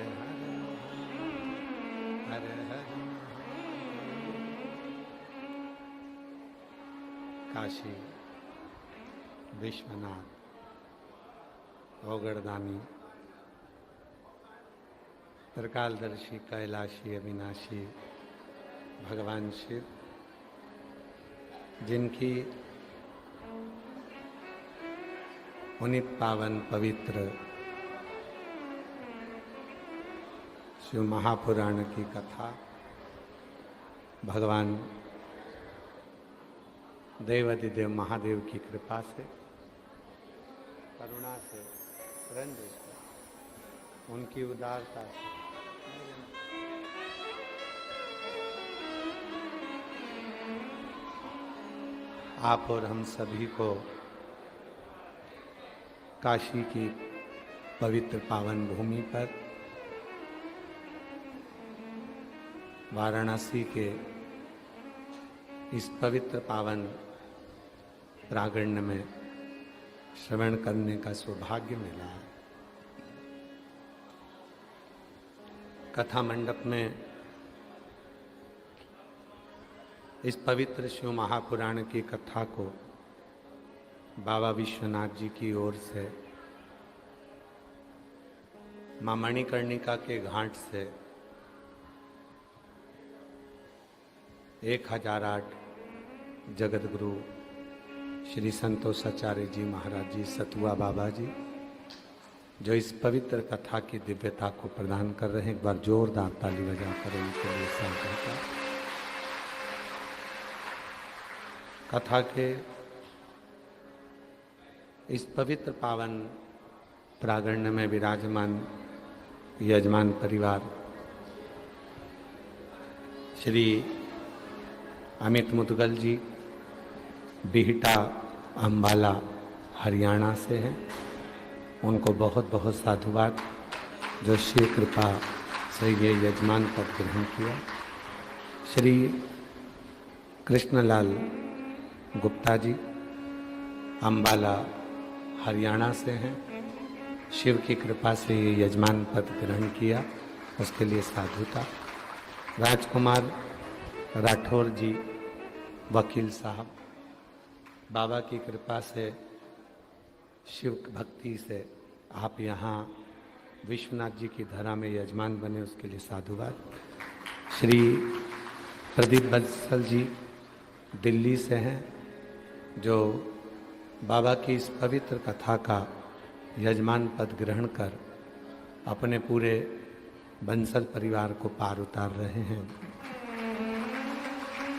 हर हर काशी विश्वनाथ ओगरदानी त्रिकालदर्शी कैलाशी अविनाशी भगवान शिव जिनकी पुनीत पावन पवित्र शिव महापुराण की कथा भगवान देवाधिदेव महादेव की कृपा से, करुणा से, रंजिश से, उनकी उदारता से आप और हम सभी को काशी की पवित्र पावन भूमि पर वाराणसी के इस पवित्र पावन प्रांगण में श्रवण करने का सौभाग्य मिला है। कथा मंडप में इस पवित्र शिव महापुराण की कथा को बाबा विश्वनाथ जी की ओर से मां मणिकर्णिका के घाट से 1008 जगत गुरु श्री संतोषाचार्य जी महाराज जी सतुआ बाबा जी जो इस पवित्र कथा की दिव्यता को प्रदान कर रहे हैं, एक बार जोरदार ताली बजाकर उनके लिए स्वागत। कथा के इस पवित्र पावन प्रांगण में विराजमान यजमान परिवार श्री अमित मुदगल जी बिहटा अंबाला हरियाणा से हैं। उनको बहुत बहुत साधुवाद जो श्री कृपा से ये यजमान पद ग्रहण किया। श्री कृष्णलाल गुप्ता जी अंबाला हरियाणा से हैं। शिव की कृपा से ये यजमान पद ग्रहण किया, उसके लिए साधुता। राजकुमार राठौर जी वकील साहब, बाबा की कृपा से शिव भक्ति से आप यहाँ विश्वनाथ जी की धरा में यजमान बने, उसके लिए साधुवाद। श्री प्रदीप बंसल जी दिल्ली से हैं जो बाबा की इस पवित्र कथा का यजमान पद ग्रहण कर अपने पूरे बंसल परिवार को पार उतार रहे हैं।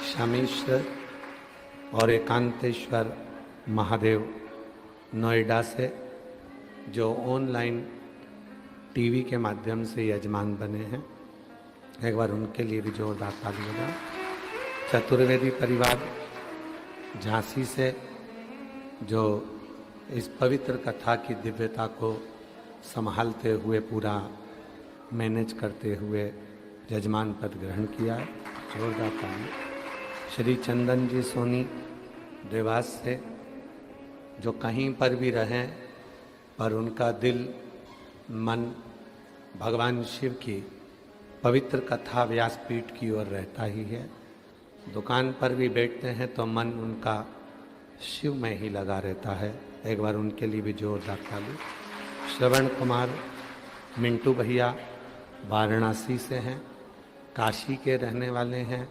शामेश्वर और एकांतेश्वर महादेव नोएडा से जो ऑनलाइन टीवी के माध्यम से यजमान बने हैं, एक बार उनके लिए भी जोरदार ताली बजाएं। चतुर्वेदी परिवार झांसी से जो इस पवित्र कथा की दिव्यता को संभालते हुए पूरा मैनेज करते हुए यजमान पद ग्रहण किया है, जोरदार ताली। श्री चंदन जी सोनी देवास से जो कहीं पर भी रहें पर उनका दिल मन भगवान शिव की पवित्र कथा व्यासपीठ की ओर रहता ही है। दुकान पर भी बैठते हैं तो मन उनका शिव में ही लगा रहता है, एक बार उनके लिए भी जोरदार ताली। श्रवण कुमार मिंटू भैया वाराणसी से हैं, काशी के रहने वाले हैं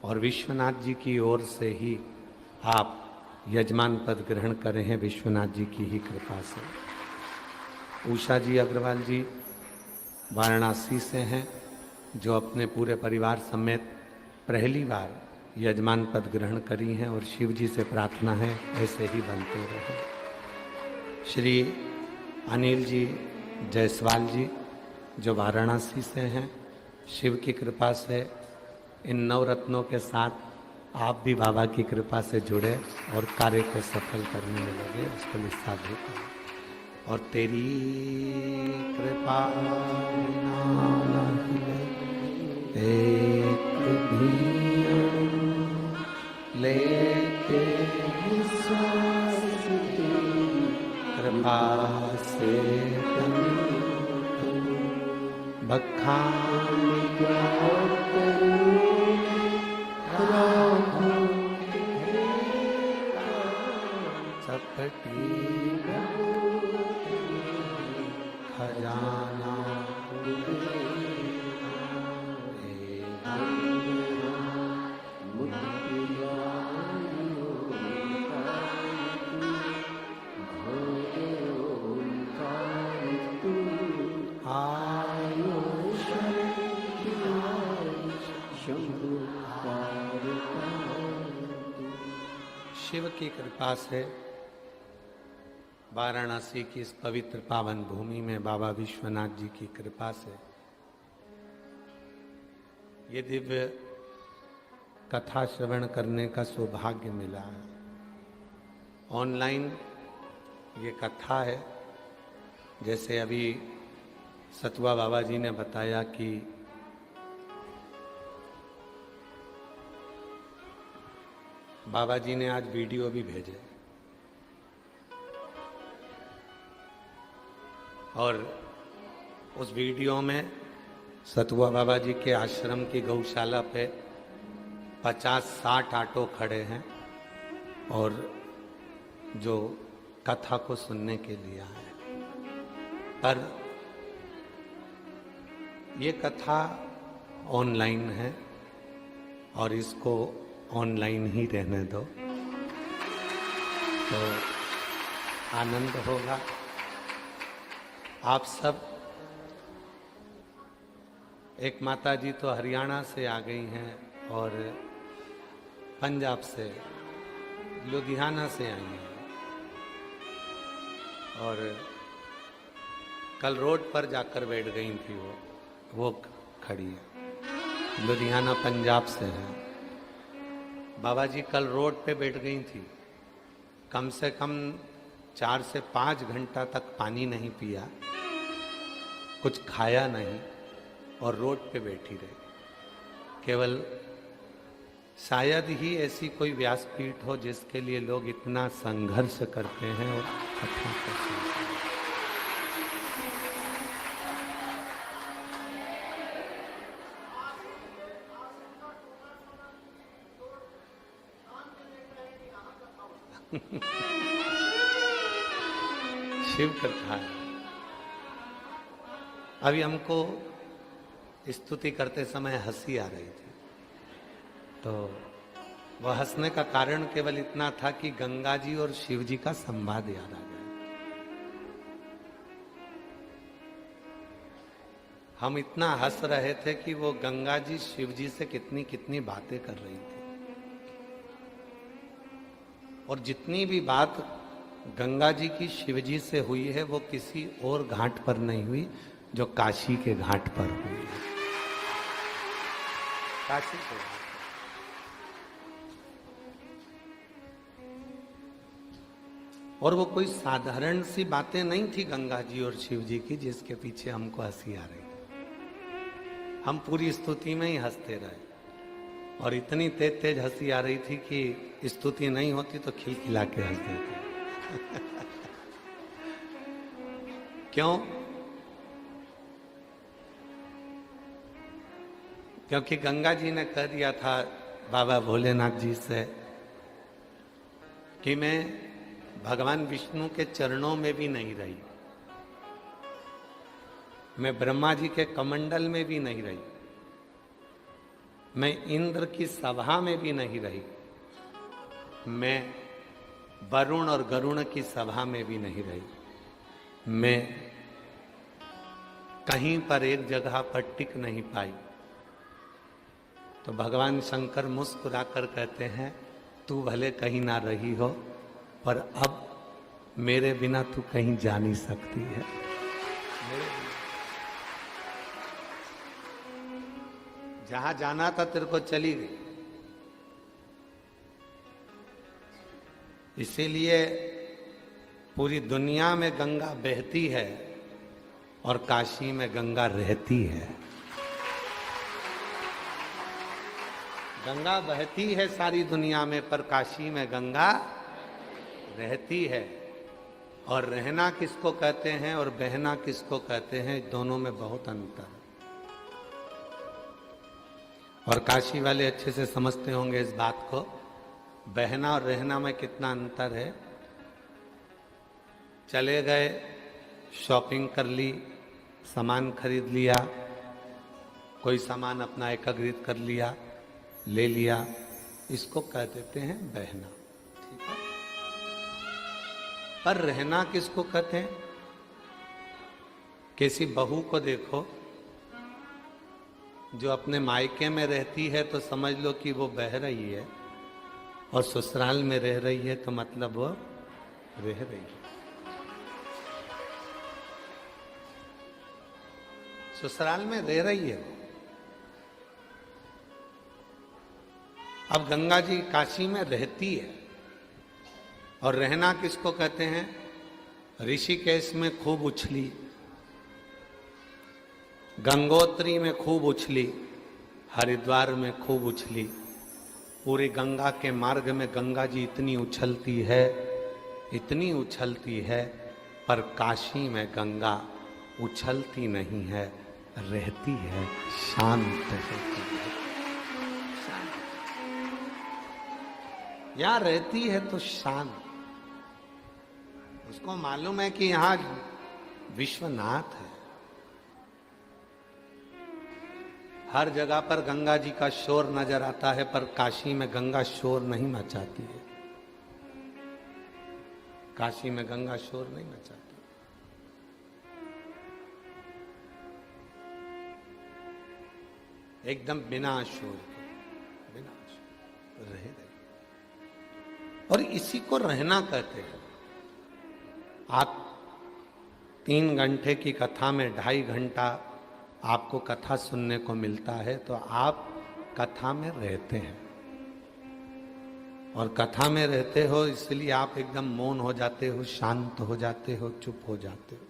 और विश्वनाथ जी की ओर से ही आप यजमान पद ग्रहण कर रहे हैं, विश्वनाथ जी की ही कृपा से। उषा जी अग्रवाल जी वाराणसी से हैं जो अपने पूरे परिवार समेत पहली बार यजमान पद ग्रहण करी हैं और शिव जी से प्रार्थना है ऐसे ही बनते रहे। श्री अनिल जी जायसवाल जी जो वाराणसी से हैं, शिव की कृपा से इन नवरत्नों के साथ आप भी बाबा की कृपा से जुड़े और कार्य को सफल करने में लगे, उसके लिए साधु। और तेरी कृपा एक भी लेके कृपा से बखान चपटी खजाना शिव की कृपा से वाराणसी की इस पवित्र पावन भूमि में बाबा विश्वनाथ जी की कृपा से ये दिव्य कथा श्रवण करने का सौभाग्य मिला है। ऑनलाइन ये कथा है, जैसे अभी सतुआ बाबा जी ने बताया कि बाबा जी ने आज वीडियो भी भेजे और उस वीडियो में सतुआ बाबा जी के आश्रम की गौशाला पे 50-60 ऑटो खड़े हैं और जो कथा को सुनने के लिए आए। पर ये कथा ऑनलाइन है और इसको ऑनलाइन ही रहने दो तो आनंद होगा। आप सब, एक माता जी तो हरियाणा से आ गई हैं और पंजाब से, लुधियाना से आई हैं और कल रोड पर जाकर बैठ गई थी। वो खड़ी है, लुधियाना पंजाब से है। बाबा जी कल रोड पे बैठ गई थी, कम से कम 4 से 5 घंटा तक पानी नहीं पिया, कुछ खाया नहीं और रोड पे बैठी रही। केवल शायद ही ऐसी कोई व्यासपीठ हो जिसके लिए लोग इतना संघर्ष करते हैं और कथा करते हैं। शिव कथा है। अभी हमको स्तुति करते समय हंसी आ रही थी, तो वह हंसने का कारण केवल इतना था कि गंगा जी और शिव जी का संवाद याद आ गया। हम इतना हंस रहे थे कि वो गंगा जी शिव जी से कितनी कितनी बातें कर रही थी और जितनी भी बात गंगा जी की शिव जी से हुई है वो किसी और घाट पर नहीं हुई, जो काशी के घाट पर हुई है। काशी के घाट। और वो कोई साधारण सी बातें नहीं थी गंगा जी और शिव जी की जिसके पीछे हमको हंसी आ रही। हम पूरी स्तुति में ही हंसते रहे और इतनी तेज तेज हंसी आ रही थी कि स्तुति नहीं होती तो खिलखिला के हंसते थे। क्यों? क्योंकि गंगा जी ने कह दिया था बाबा भोलेनाथ जी से कि मैं भगवान विष्णु के चरणों में भी नहीं रही, मैं ब्रह्मा जी के कमंडल में भी नहीं रही, मैं इंद्र की सभा में भी नहीं रही, मैं वरुण और गरुण की सभा में भी नहीं रही, मैं कहीं पर एक जगह पर टिक नहीं पाई। तो भगवान शंकर मुस्कुराकर कहते हैं तू भले कहीं ना रही हो पर अब मेरे बिना तू कहीं जा नहीं सकती है। जहां जाना था तेरे को चली गई। इसीलिए पूरी दुनिया में गंगा बहती है और काशी में गंगा रहती है। गंगा बहती है सारी दुनिया में पर काशी में गंगा रहती है। और रहना किसको कहते हैं और बहना किसको कहते हैं, दोनों में बहुत अंतर है। और काशी वाले अच्छे से समझते होंगे इस बात को, बहना और रहना में कितना अंतर है। चले गए, शॉपिंग कर ली, सामान खरीद लिया, कोई सामान अपना एकत्रित कर लिया, ले लिया, इसको कह देते हैं बहना। ठीक है। पर रहना किसको कहते हैं? किसी बहू को देखो जो अपने मायके में रहती है तो समझ लो कि वो बह रही है, और ससुराल में रह रही है तो मतलब वो रह रही है। ससुराल में रह रही है। अब गंगा जी काशी में रहती है, और रहना किसको कहते हैं? ऋषिकेश में खूब उछली, गंगोत्री में खूब उछली, हरिद्वार में खूब उछली, पूरी गंगा के मार्ग में गंगा जी इतनी उछलती है, इतनी उछलती है, पर काशी में गंगा उछलती नहीं है, रहती है, शांत रहती है। यहां रहती है तो शांत। उसको मालूम है कि यहां विश्वनाथ है। हर जगह पर गंगा जी का शोर नजर आता है, पर काशी में गंगा शोर नहीं मचाती है। काशी में गंगा शोर नहीं मचाती। एकदम बिना शोर के, बिना शोर रहे। और इसी को रहना कहते हैं। आप 3 घंटे की कथा में 2.5 घंटा आपको कथा सुनने को मिलता है, तो आप कथा में रहते हैं। और कथा में रहते हो इसलिए आप एकदम मौन हो जाते हो, शांत हो जाते हो, चुप हो जाते हो।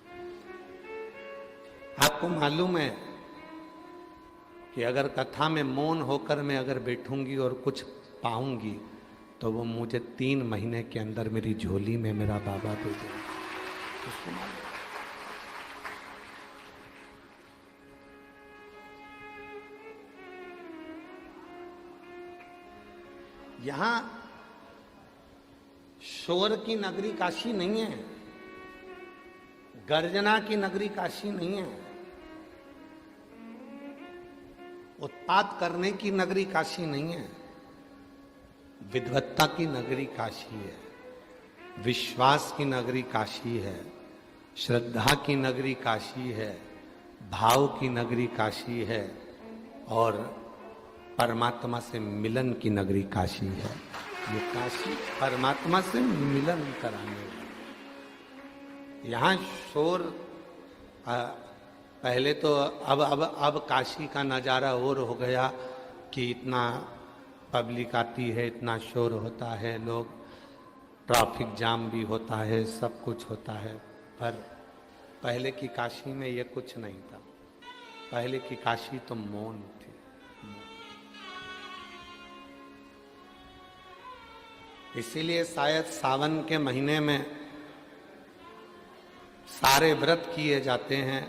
आपको मालूम है कि अगर कथा में मौन होकर मैं अगर बैठूंगी और कुछ पाऊंगी तो वो मुझे 3 महीने के अंदर मेरी झोली में मेरा बाबा दे देगा। उसको मालूम। यहां शोर की नगरी काशी नहीं है, गर्जना की नगरी काशी नहीं है, उत्पात करने की नगरी काशी नहीं है, विद्वत्ता की नगरी काशी है, विश्वास की नगरी काशी है, श्रद्धा की नगरी काशी है, भाव की नगरी काशी है, और परमात्मा से मिलन की नगरी काशी है। ये काशी परमात्मा से मिलन कराने वाली। यहाँ शोर पहले तो अब काशी का नज़ारा और हो गया कि इतना पब्लिक आती है, इतना शोर होता है, लोग ट्रैफिक जाम भी होता है, सब कुछ होता है। पर पहले की काशी में ये कुछ नहीं था। पहले की काशी तो मौन थी। इसीलिए शायद सावन के महीने में सारे व्रत किए जाते हैं।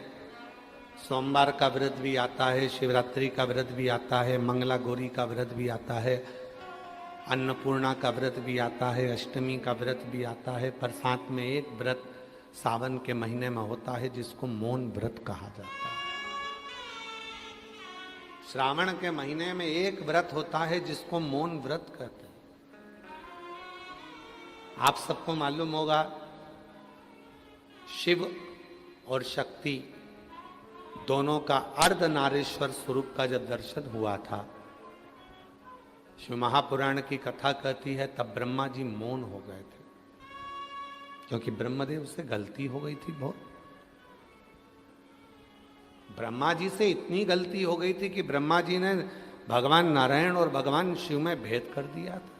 सोमवार का व्रत भी आता है, शिवरात्रि का व्रत भी आता है, मंगला गौरी का व्रत भी आता है, अन्नपूर्णा का व्रत भी आता है, अष्टमी का व्रत भी आता है। पर साथ में एक व्रत सावन के महीने में होता है जिसको मौन व्रत कहा जाता है। श्रावण के महीने में एक व्रत होता है जिसको मौन व्रत कहते हैं। आप सबको मालूम होगा, शिव और शक्ति दोनों का अर्धनारीश्वर स्वरूप का जब दर्शन हुआ था, शिव महापुराण की कथा कहती है, तब ब्रह्मा जी मौन हो गए थे, क्योंकि ब्रह्मदेव से गलती हो गई थी बहुत। ब्रह्मा जी से इतनी गलती हो गई थी कि ब्रह्मा जी ने भगवान नारायण और भगवान शिव में भेद कर दिया था।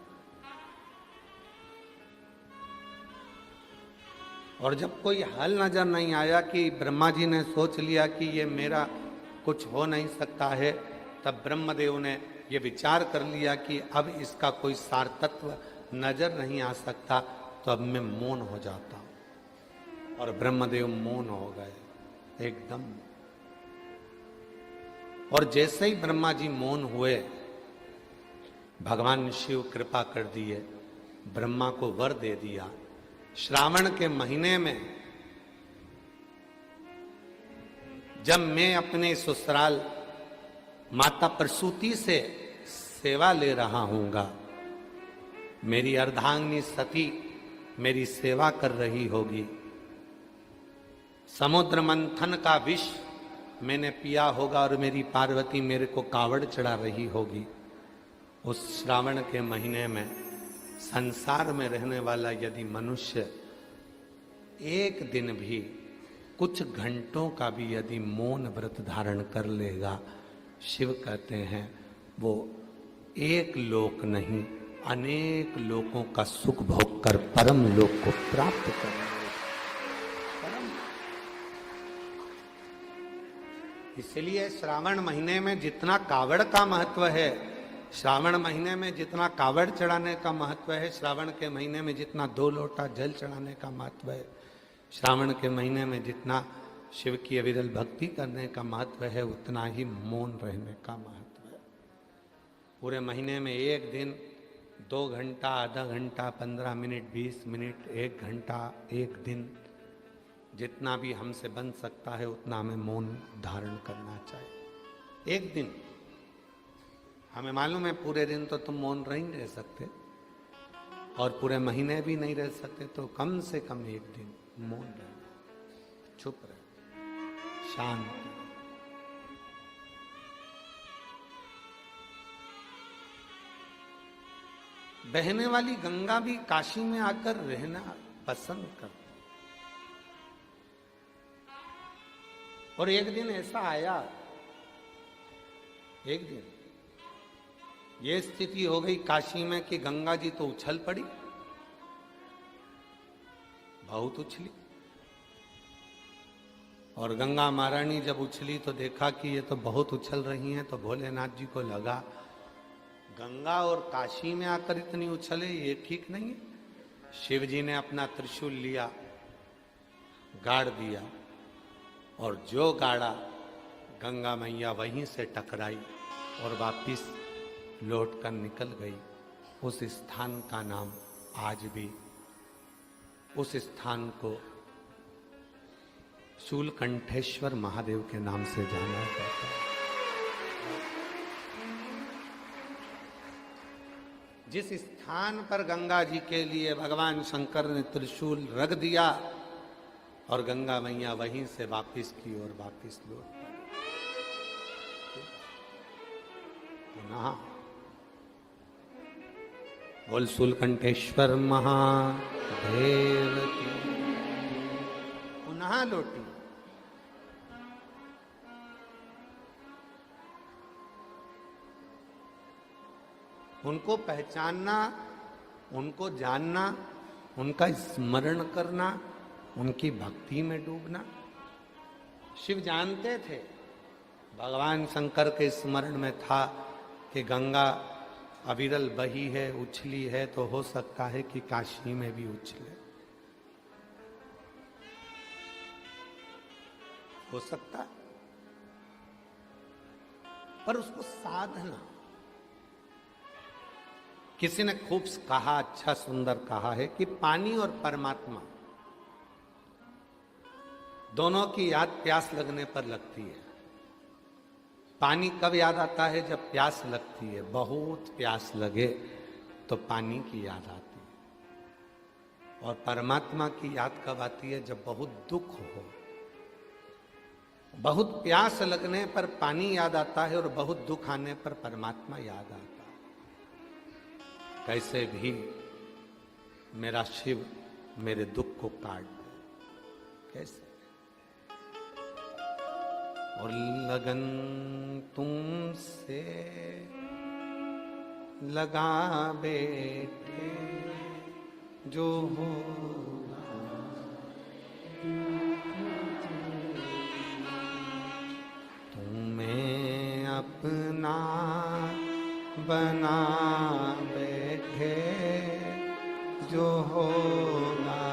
और जब कोई हल नजर नहीं आया कि ब्रह्मा जी ने सोच लिया कि ये मेरा कुछ हो नहीं सकता है, तब ब्रह्मदेव ने ये विचार कर लिया कि अब इसका कोई सार तत्व नजर नहीं आ सकता, तो अब मैं मौन हो जाता हूं। और ब्रह्मदेव मौन हो गए एकदम। और जैसे ही ब्रह्मा जी मौन हुए, भगवान शिव कृपा कर दिए, ब्रह्मा को वर दे दिया। श्रावण के महीने में जब मैं अपने ससुराल माता प्रसूति से सेवा ले रहा हूँगा, मेरी अर्धांगिनी सती मेरी सेवा कर रही होगी, समुद्र मंथन का विष मैंने पिया होगा और मेरी पार्वती मेरे को कावड़ चढ़ा रही होगी। उस श्रावण के महीने में संसार में रहने वाला यदि मनुष्य एक दिन भी कुछ घंटों का भी यदि मौन व्रत धारण कर लेगा, शिव कहते हैं वो एक लोक नहीं अनेक लोकों का सुख भोग कर परम लोक को प्राप्त करेगा। इसलिए श्रावण महीने में जितना कावड़ का महत्व है, श्रावण महीने में जितना कावड़ चढ़ाने का महत्व है, श्रावण के महीने में जितना 2 लोटा जल चढ़ाने का महत्व है, श्रावण के महीने में जितना शिव की अविरल भक्ति करने का महत्व है, उतना ही मौन रहने का महत्व है। पूरे महीने में एक दिन 2 घंटा, आधा घंटा, 15 मिनट, 20 मिनट, 1 घंटा, एक दिन, जितना भी हमसे बन सकता है उतना हमें मौन धारण करना चाहिए। एक दिन, हमें मालूम है पूरे दिन तो तुम मौन नहीं रह सकते और पूरे महीने भी नहीं रह सकते, तो कम से कम एक दिन मौन रहना, चुप रहे, शांत। बहने वाली गंगा भी काशी में आकर रहना पसंद करती। और एक दिन ऐसा आया, एक दिन ये स्थिति हो गई काशी में कि गंगा जी तो उछल पड़ी, बहुत उछली। और गंगा महारानी जब उछली तो देखा कि ये तो बहुत उछल रही हैं, तो भोलेनाथ जी को लगा गंगा और काशी में आकर इतनी उछले, ये ठीक नहीं है। शिव जी ने अपना त्रिशूल लिया, गाड़ दिया, और जो गाड़ा गंगा मैया वहीं से टकराई और वापिस लौट कर निकल गई। उस स्थान का नाम आज भी, उस स्थान को शूलकंठेश्वर महादेव के नाम से जाना जाता है। जिस स्थान पर गंगा जी के लिए भगवान शंकर ने त्रिशूल रख दिया और गंगा मैया वहीं से वापिस की और वापिस लौट पड़ी। पुनः बोल शूलकंठेश्वर महादेव की, पुनः लौटी। उनको पहचानना, उनको जानना, उनका स्मरण करना, उनकी भक्ति में डूबना। शिव जानते थे, भगवान शंकर के स्मरण में था कि गंगा अविरल बही है, उछली है, तो हो सकता है कि काशी में भी उछले, हो सकता। पर उसको साधना, किसी ने खूब कहा, अच्छा सुंदर कहा है कि पानी और परमात्मा दोनों की याद प्यास लगने पर लगती है। पानी कब याद आता है? जब प्यास लगती है, बहुत प्यास लगे तो पानी की याद आती है। और परमात्मा की याद कब आती है? जब बहुत दुख हो। बहुत प्यास लगने पर पानी याद आता है और बहुत दुख आने पर परमात्मा याद आता है। कैसे भी मेरा शिव मेरे दुख को काट दे, कैसे। और लगन तुमसे लगा बेटे जो होगा, तुम्हें अपना बना बैठे, जो होगा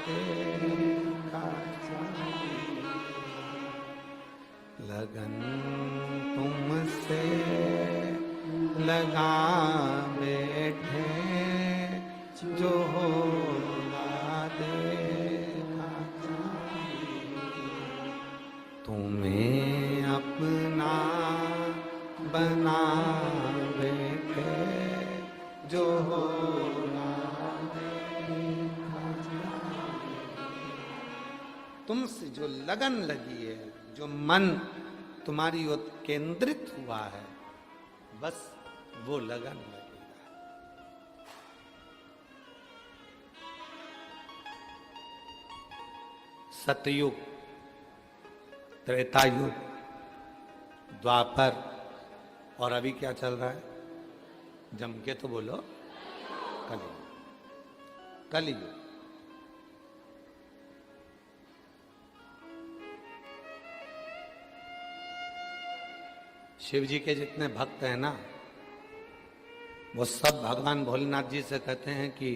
देखा जाए। लगन तुमसे लगा बैठे, जो होगा देखा जाए। तुम्हें अपना बना बैठे, जो होगा देखा जाए। तुमसे जो लगन लगी है, जो मन तुम्हारी ओर केंद्रित हुआ है, बस वो लगन लगेगा। सतयुग, त्रेता युग, द्वापर, और अभी क्या चल रहा है? जम के तो बोलो, कलयुग। कलयुग शिव जी के जितने भक्त हैं ना, वो सब भगवान भोलेनाथ जी से कहते हैं कि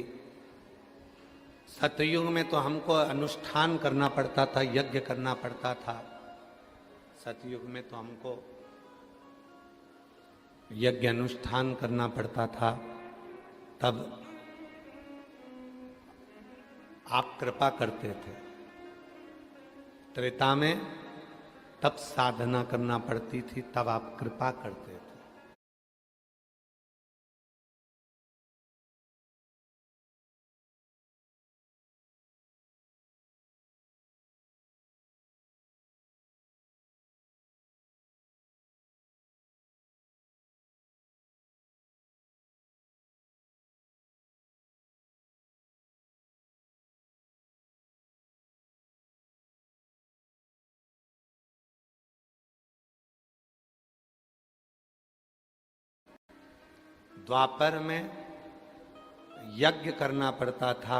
सतयुग में तो हमको अनुष्ठान करना पड़ता था, यज्ञ करना पड़ता था। सतयुग में तो हमको यज्ञ अनुष्ठान करना पड़ता था, तब आप कृपा करते थे। त्रेता में तब साधना करना पड़ती थी, तब आप कृपा करते थे। द्वापर में यज्ञ करना पड़ता था,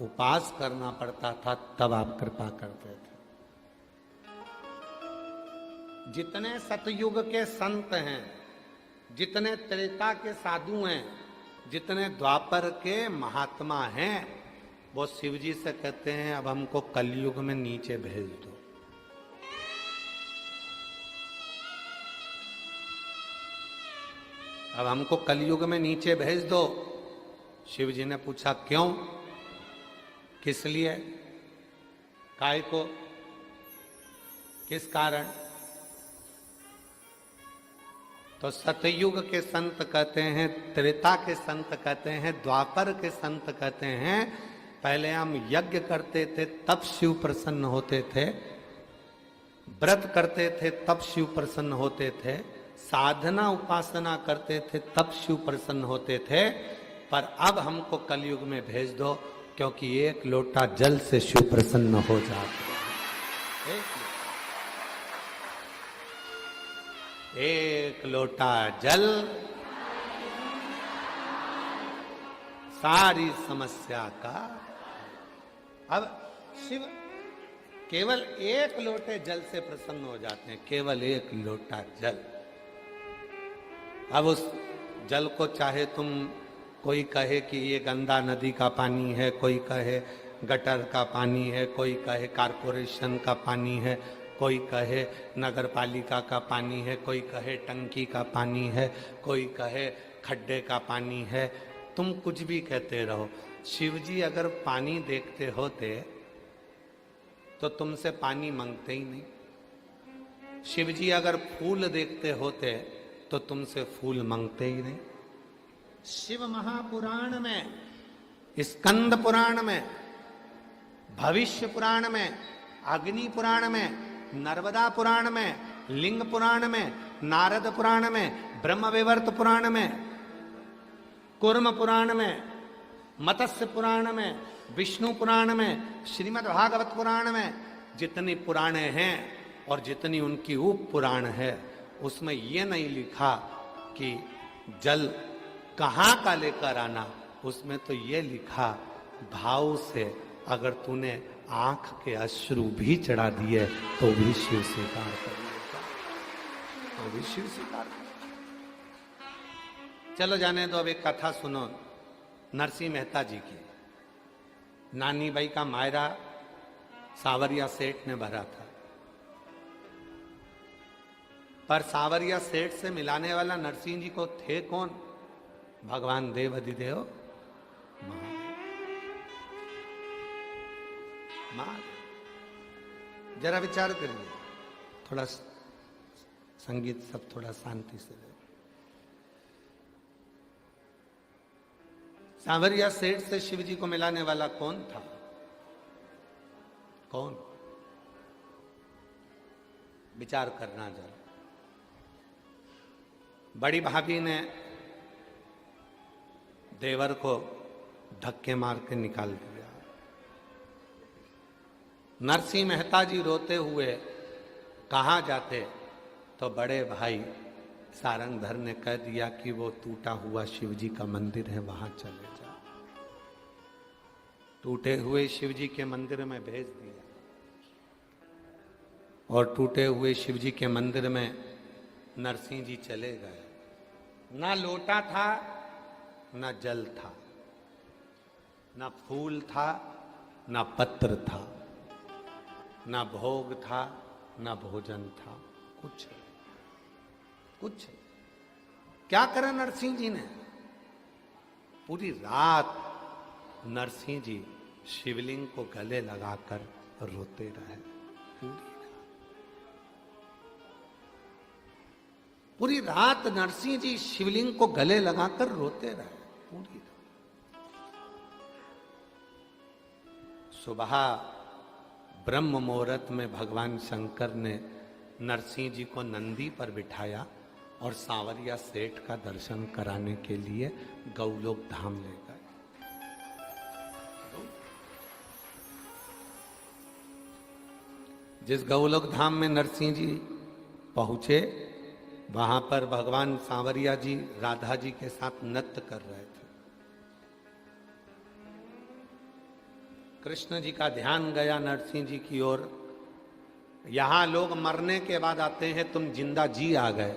उपास करना पड़ता था, तब आप कृपा करते थे। जितने सतयुग के संत हैं, जितने त्रेता के साधु हैं, जितने द्वापर के महात्मा हैं, वो शिव जी से कहते हैं अब हमको कलयुग में नीचे भेज दो। अब हमको कलयुग में नीचे भेज दो। शिव जी ने पूछा क्यों, किस लिए, काय को, किस कारण? तो सतयुग के संत कहते हैं, त्रेता के संत कहते हैं, द्वापर के संत कहते हैं पहले हम यज्ञ करते थे तब शिव प्रसन्न होते थे, व्रत करते थे तब शिव प्रसन्न होते थे, साधना उपासना करते थे तब शिव प्रसन्न होते थे, पर अब हमको कलयुग में भेज दो क्योंकि एक लोटा जल से शिव प्रसन्न हो जाते हैं। एक लोटा जल सारी समस्या का। अब शिव केवल एक लोटे जल से प्रसन्न हो जाते हैं, केवल एक लोटा जल। अब उस जल को चाहे तुम, कोई कहे कि ये गंदा नदी का पानी है, कोई कहे गटर का पानी है, कोई कहे कारपोरेशन का पानी है, कोई कहे नगर पालिका का पानी है, कोई कहे टंकी का पानी है, कोई कहे खड्डे का पानी है, तुम कुछ भी कहते रहो। शिवजी अगर पानी देखते होते तो तुमसे पानी मांगते ही नहीं। शिवजी अगर फूल देखते होते तो तुमसे फूल मांगते ही नहीं। शिव महापुराण में, स्कंद पुराण में, भविष्य पुराण में, अग्नि पुराण में, नर्मदा पुराण में, लिंग पुराण में, नारद पुराण में, ब्रह्मविवर्त पुराण में, कूर्म पुराण में, मत्स्य पुराण में, विष्णु पुराण में, श्रीमद् भागवत पुराण में, जितनी पुराणे हैं और जितनी उनकी उप पुराण है, उसमें ये नहीं लिखा कि जल कहाँ का लेकर आना, उसमें तो ये लिखा भाव से अगर तूने आंख के अश्रु भी चढ़ा दिए तो भी शिव स्वीकार करेगा, तो भी शिव स्वीकार करेगा। चलो जाने दो, अब एक कथा सुनो नरसिंह मेहता जी की। नानी बाई का मायरा सावरिया सेठ ने भरा था, पर सावरिया सेठ से मिलाने वाला नरसिंह जी को थे कौन? भगवान देव अधिदेव महादेव। जरा विचार करिए, थोड़ा संगीत सब थोड़ा शांति से। सांवरिया सेठ से शिव जी को मिलाने वाला कौन था? कौन? विचार करना जरा। बड़ी भाभी ने देवर को धक्के मार के निकाल दिया, नरसिंह मेहता जी रोते हुए कहाँ जाते, तो बड़े भाई सारंगधर ने कह दिया कि वो टूटा हुआ शिव जी का मंदिर है, वहां चले जाओ। टूटे हुए शिव जी के मंदिर में भेज दिया, और टूटे हुए शिव जी के मंदिर में नरसिंह जी चले गए। ना लोटा था, ना जल था, ना फूल था, ना पत्र था, ना भोग था, ना भोजन था, कुछ कुछ। क्या करा नरसिंह जी ने? पूरी रात नरसिंह जी शिवलिंग को गले लगाकर रोते रहे। पूरी रात नरसिंह जी शिवलिंग को गले लगाकर रोते रहे, पूरी रात। सुबह ब्रह्म मुहूर्त में भगवान शंकर ने नरसिंह जी को नंदी पर बिठाया और सांवरिया सेठ का दर्शन कराने के लिए गौलोक धाम ले गए। जिस गौलोक धाम में नरसिंह जी पहुंचे, वहां पर भगवान सांवरिया जी राधा जी के साथ नृत्य कर रहे थे। कृष्ण जी का ध्यान गया नरसिंह जी की ओर। यहां लोग मरने के बाद आते हैं, तुम जिंदा जी आ गए।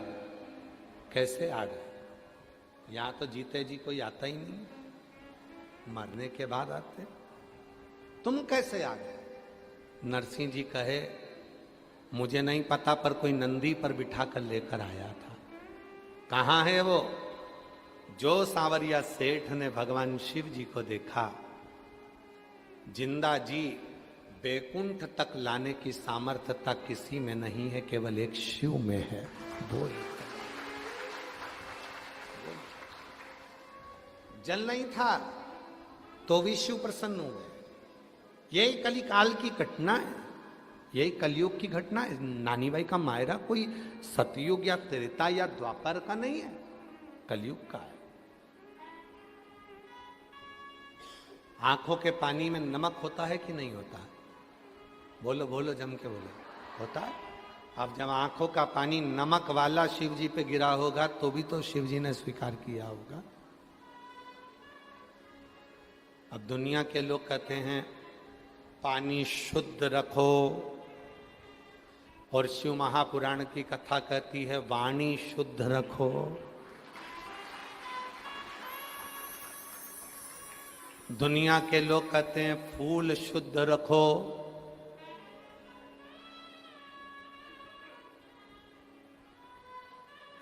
कैसे आ गए? यहां तो जीते जी कोई आता ही नहीं, मरने के बाद आते। तुम कैसे आ गए? नरसिंह जी कहे, मुझे नहीं पता, पर कोई नंदी पर बिठा कर लेकर आया था। कहां है वो? जो सांवरिया सेठ ने भगवान शिव जी को देखा, जिंदा जी बैकुंठ तक लाने की सामर्थ्यता किसी में नहीं है, केवल एक शिव में है। बोल। जल नहीं था तो भी शिव प्रसन्न हुए। यही कली काल की घटना है, यही कलयुग की घटना है। नानी भाई का मायरा कोई सतयुग या त्रेता या द्वापर का नहीं है, कलयुग का है। आंखों के पानी में नमक होता है कि नहीं होता? बोलो बोलो, जम के बोलो। होता है। अब जब आंखों का पानी नमक वाला शिव जी पे गिरा होगा तो भी तो शिव जी ने स्वीकार किया होगा। अब दुनिया के लोग कहते हैं पानी शुद्ध रखो, और शिव महापुराण की कथा कहती है वाणी शुद्ध रखो। दुनिया के लोग कहते हैं फूल शुद्ध रखो।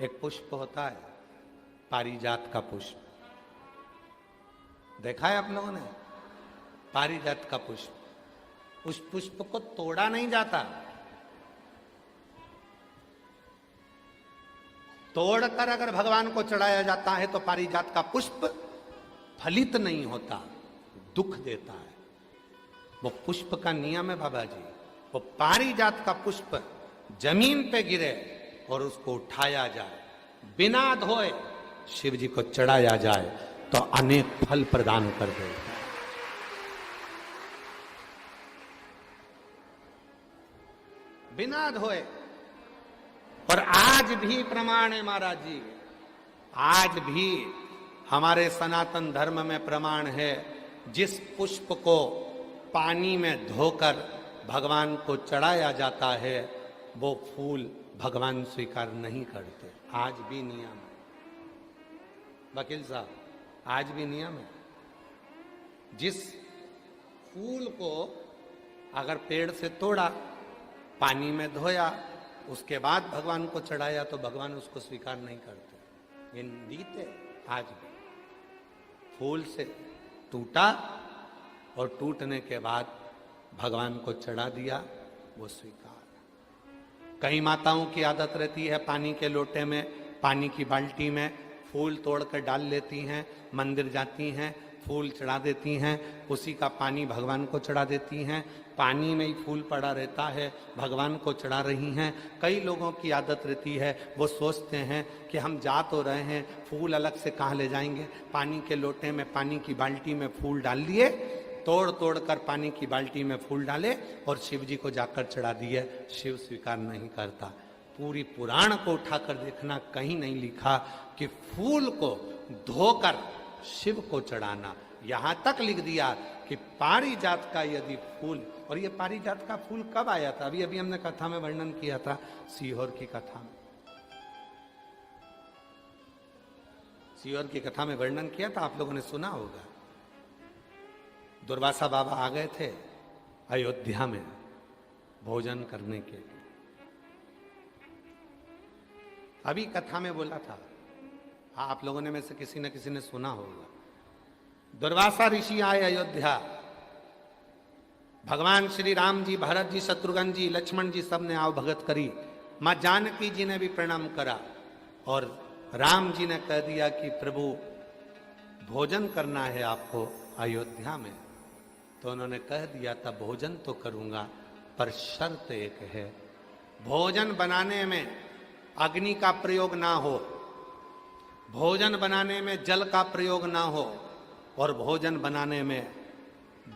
एक पुष्प होता है पारिजात का पुष्प, देखा है आप लोगों ने? पारिजात का पुष्प, उस पुष्प को तोड़ा नहीं जाता, तोड़कर अगर भगवान को चढ़ाया जाता है तो पारिजात का पुष्प फलित नहीं होता, दुख देता है। वो पुष्प का नियम है बाबा जी। वो पारिजात का पुष्प जमीन पे गिरे और उसको उठाया जाए, बिना धोए शिव जी को चढ़ाया जाए तो अनेक फल प्रदान कर देता है। बिना धोए। और आज भी प्रमाण है महाराज जी, आज भी हमारे सनातन धर्म में प्रमाण है, जिस पुष्प को पानी में धोकर भगवान को चढ़ाया जाता है वो फूल भगवान स्वीकार नहीं करते। आज भी नियम है वकील साहब, आज भी नियम है। जिस फूल को अगर पेड़ से तोड़ा, पानी में धोया, उसके बाद भगवान को चढ़ाया तो भगवान उसको स्वीकार नहीं करते। ये रीते आज भी। फूल से टूटा और टूटने के बाद भगवान को चढ़ा दिया, वो स्वीकार। कई माताओं की आदत रहती है पानी के लोटे में, पानी की बाल्टी में फूल तोड़कर डाल लेती हैं, मंदिर जाती हैं, फूल चढ़ा देती हैं, उसी का पानी भगवान को चढ़ा देती हैं। पानी में ही फूल पड़ा रहता है, भगवान को चढ़ा रही हैं। कई लोगों की आदत रहती है, वो सोचते हैं कि हम जा तो रहे हैं, फूल अलग से कहाँ ले जाएंगे, पानी के लोटे में, पानी की बाल्टी में फूल डाल लिए, तोड़ तोड़ कर पानी की बाल्टी में फूल डाले और शिव जी को जाकर चढ़ा दिए, शिव स्वीकार नहीं करता। पूरी पुराण को उठाकर देखना, कहीं नहीं लिखा कि फूल को धोकर शिव को चढ़ाना। यहां तक लिख दिया कि पारिजात का यदि फूल, और ये पारिजात का फूल कब आया था? अभी अभी हमने कथा में वर्णन किया था, सीहोर की कथा में, सीहोर की कथा में वर्णन किया था, आप लोगों ने सुना होगा। दुर्वासा बाबा आ गए थे अयोध्या में भोजन करने के लिए। अभी कथा में बोला था, हाँ आप लोगों ने में से किसी न किसी ने सुना होगा। दुर्वासा ऋषि आए अयोध्या, भगवान श्री राम जी, भरत जी, शत्रुघ्न जी, लक्ष्मण जी सब ने आओ भगत करी। मां जानकी जी ने भी प्रणाम करा और राम जी ने कह दिया कि प्रभु भोजन करना है आपको अयोध्या में। तो उन्होंने कह दिया था भोजन तो करूंगा पर शर्त एक है, भोजन बनाने में अग्नि का प्रयोग ना हो, भोजन बनाने में जल का प्रयोग ना हो, और भोजन बनाने में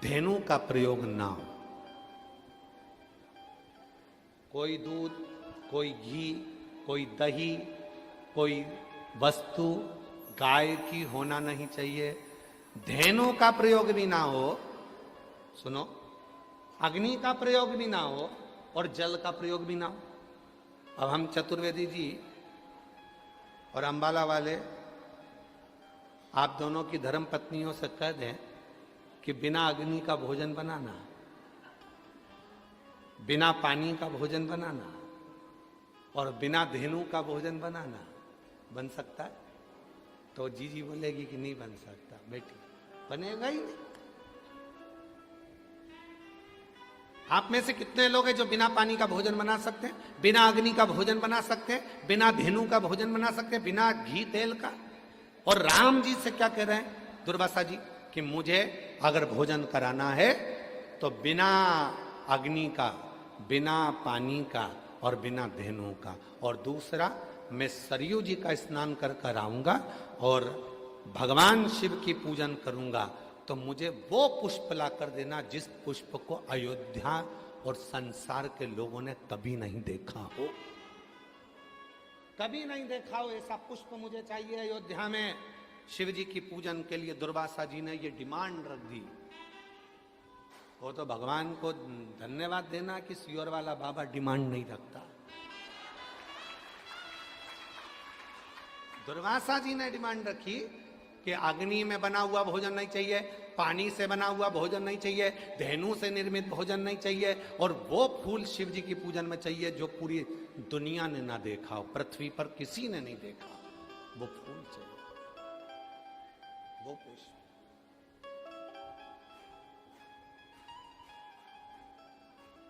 धेनु का प्रयोग ना हो। कोई दूध, कोई घी, कोई दही, कोई वस्तु गाय की होना नहीं चाहिए, धेनु का प्रयोग भी ना हो, सुनो, अग्नि का प्रयोग भी ना हो और जल का प्रयोग भी ना हो। अब हम चतुर्वेदी जी और अंबाला वाले आप दोनों की धर्म पत्नियों से कह दें कि बिना अग्नि का भोजन बनाना, बिना पानी का भोजन बनाना और बिना धेनु का भोजन बनाना बन सकता है? तो जी बोलेगी कि नहीं बन सकता। बेटी बनेगा ही नहीं। आप में से कितने लोग हैं जो बिना पानी का भोजन बना सकते हैं, बिना अग्नि का भोजन बना सकते हैं, बिना धेनु का भोजन बना सकते हैं, बिना घी तेल का? और राम जी से क्या कह रहे हैं दुर्वासा जी कि मुझे अगर भोजन कराना है तो बिना अग्नि का, बिना पानी का और बिना धेनु का। और दूसरा, मैं सरयू जी का स्नान कर कर आऊंगा और भगवान शिव की पूजन करूंगा, तो मुझे वो पुष्प ला कर देना जिस पुष्प को अयोध्या और संसार के लोगों ने कभी नहीं देखा हो, कभी नहीं देखा हो। ऐसा पुष्प मुझे चाहिए अयोध्या में शिव जी की पूजन के लिए। दुर्वासा जी ने ये डिमांड रख दी। वो तो भगवान को धन्यवाद देना कि सीहोर वाला बाबा डिमांड नहीं रखता। दुर्वासा जी ने डिमांड रखी कि अग्नि में बना हुआ भोजन नहीं चाहिए, पानी से बना हुआ भोजन नहीं चाहिए, धेनु से निर्मित भोजन नहीं चाहिए, और वो फूल शिव जी की पूजन में चाहिए जो पूरी दुनिया ने ना देखा हो, पृथ्वी पर किसी ने नहीं देखा, वो फूल चाहिए, वो पुष्प।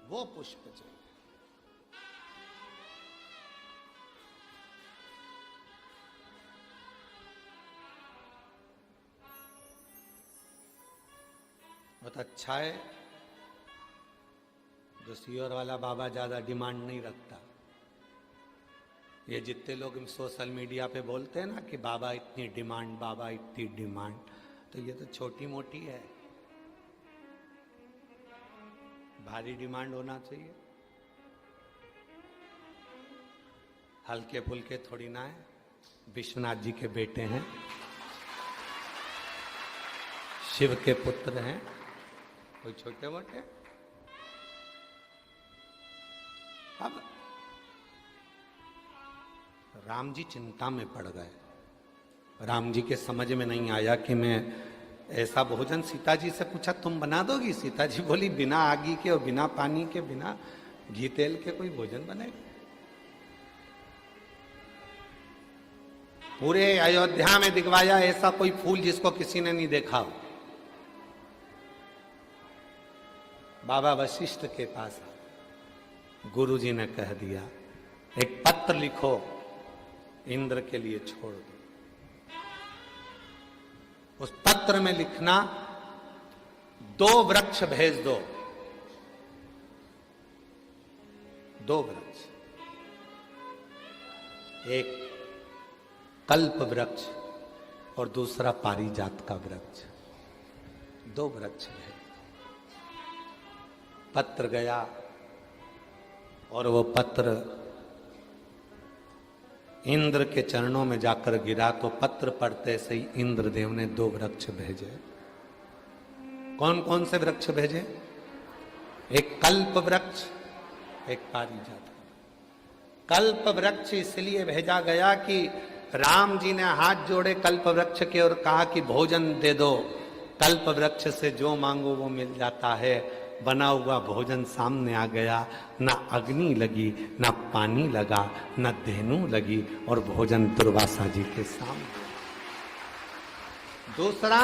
वो पुष्प चाहिए। बहुत अच्छा है जो सीहोर वाला बाबा ज्यादा डिमांड नहीं रखता। ये जितने लोग सोशल मीडिया पे बोलते हैं ना कि बाबा इतनी डिमांड, बाबा इतनी डिमांड, तो ये तो छोटी मोटी है। भारी डिमांड होना चाहिए, हल्के फुल्के थोड़ी ना है। विश्वनाथ जी के बेटे हैं, शिव के पुत्र हैं, कोई छोटे मोटे। अब राम जी चिंता में पड़ गए। राम जी के समझ में नहीं आया कि मैं ऐसा भोजन, सीता जी से पूछा तुम बना दोगी? सीता जी बोली बिना आगी के और बिना पानी के, बिना घी तेल के कोई भोजन बनेगा? पूरे अयोध्या में दिखवाया ऐसा कोई फूल जिसको किसी ने नहीं देखा हो। बाबा वशिष्ठ के पास गुरु जी ने कह दिया एक पत्र लिखो, इंद्र के लिए छोड़ दो। उस पत्र में लिखना 2 वृक्ष भेज दो, 2 वृक्ष, एक कल्प वृक्ष और दूसरा पारिजात का वृक्ष, 2 वृक्ष भेज। पत्र गया और वो पत्र इंद्र के चरणों में जाकर गिरा, तो पत्र पढ़ते से ही इंद्रदेव ने 2 वृक्ष भेजे। कौन कौन से वृक्ष भेजे? एक कल्प वृक्ष, एक पारिजात। कल्प वृक्ष इसलिए भेजा गया कि राम जी ने हाथ जोड़े कल्प वृक्ष के और कहा कि भोजन दे दो। कल्प वृक्ष से जो मांगो वो मिल जाता है। बना हुआ भोजन सामने आ गया, ना अग्नि लगी, ना पानी लगा, ना धेनु लगी, और भोजन दुर्वासा जी के सामने। दूसरा,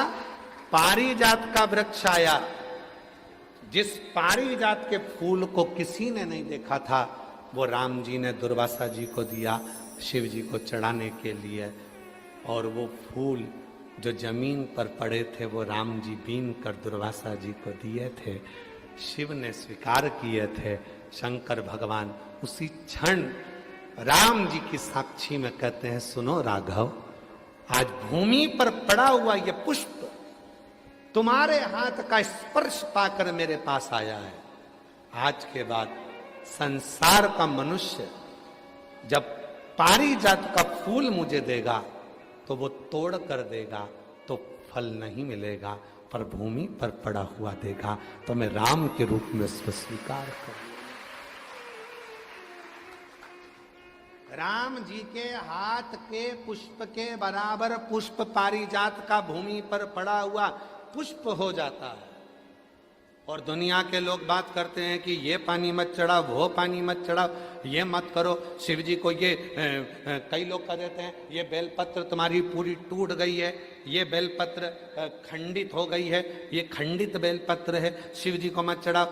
पारिजात का वृक्ष आया। जिस पारिजात के फूल को किसी ने नहीं देखा था, वो राम जी ने दुर्वासा जी को दिया शिव जी को चढ़ाने के लिए। और वो फूल जो जमीन पर पड़े थे वो राम जी बीन कर दुर्वासा जी को दिए थे। शिव ने स्वीकार किए थे। शंकर भगवान उसी क्षण राम जी की साक्षी में कहते हैं, सुनो राघव, आज भूमि पर पड़ा हुआ ये पुष्प तुम्हारे हाथ का स्पर्श पाकर मेरे पास आया है। आज के बाद संसार का मनुष्य जब पारिजात का फूल मुझे देगा तो वो तोड़ कर देगा तो फल नहीं मिलेगा, पर भूमि पर पड़ा हुआ देगा तो मैं राम के रूप में उसको स्वीकार करूं। राम जी के हाथ के पुष्प के बराबर पुष्प पारिजात का भूमि पर पड़ा हुआ पुष्प हो जाता है। और दुनिया के लोग बात करते हैं कि ये पानी मत चढ़ाओ, वो पानी मत चढ़ाओ, ये मत करो। शिव जी को ये कई लोग कह देते हैं ये बेलपत्र तुम्हारी पूरी टूट गई है, ये बेलपत्र खंडित हो गई है, ये खंडित बेलपत्र है, शिव जी को मत चढ़ाओ,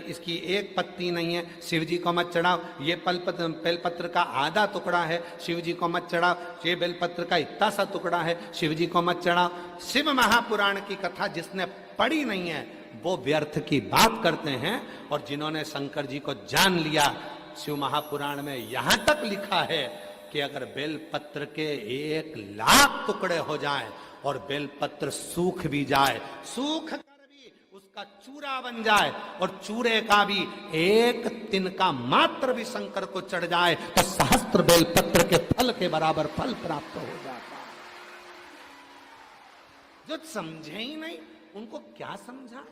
इसकी एक पत्ती नहीं है, शिव जी को मत चढ़ाओ, ये बेलपत्र का आधा टुकड़ा है, शिव जी को मत चढ़ाओ, ये बेलपत्र का इतना सा टुकड़ा है, शिव जी को मत चढ़ाओ। शिव महापुराण की कथा जिसने पढ़ी नहीं है वो व्यर्थ की बात करते हैं। और जिन्होंने शंकर जी को जान लिया, शिव महापुराण में यहां तक लिखा है कि अगर बेलपत्र के 1,00,000 टुकड़े हो जाएं और बेलपत्र सूख भी जाए, सूख कर भी उसका चूरा बन जाए और चूरे का भी एक तिनका मात्र भी शंकर को चढ़ जाए तो सहस्त्र बेलपत्र के फल के बराबर फल प्राप्त हो जाता है। जो समझे ही नहीं उनको क्या समझा?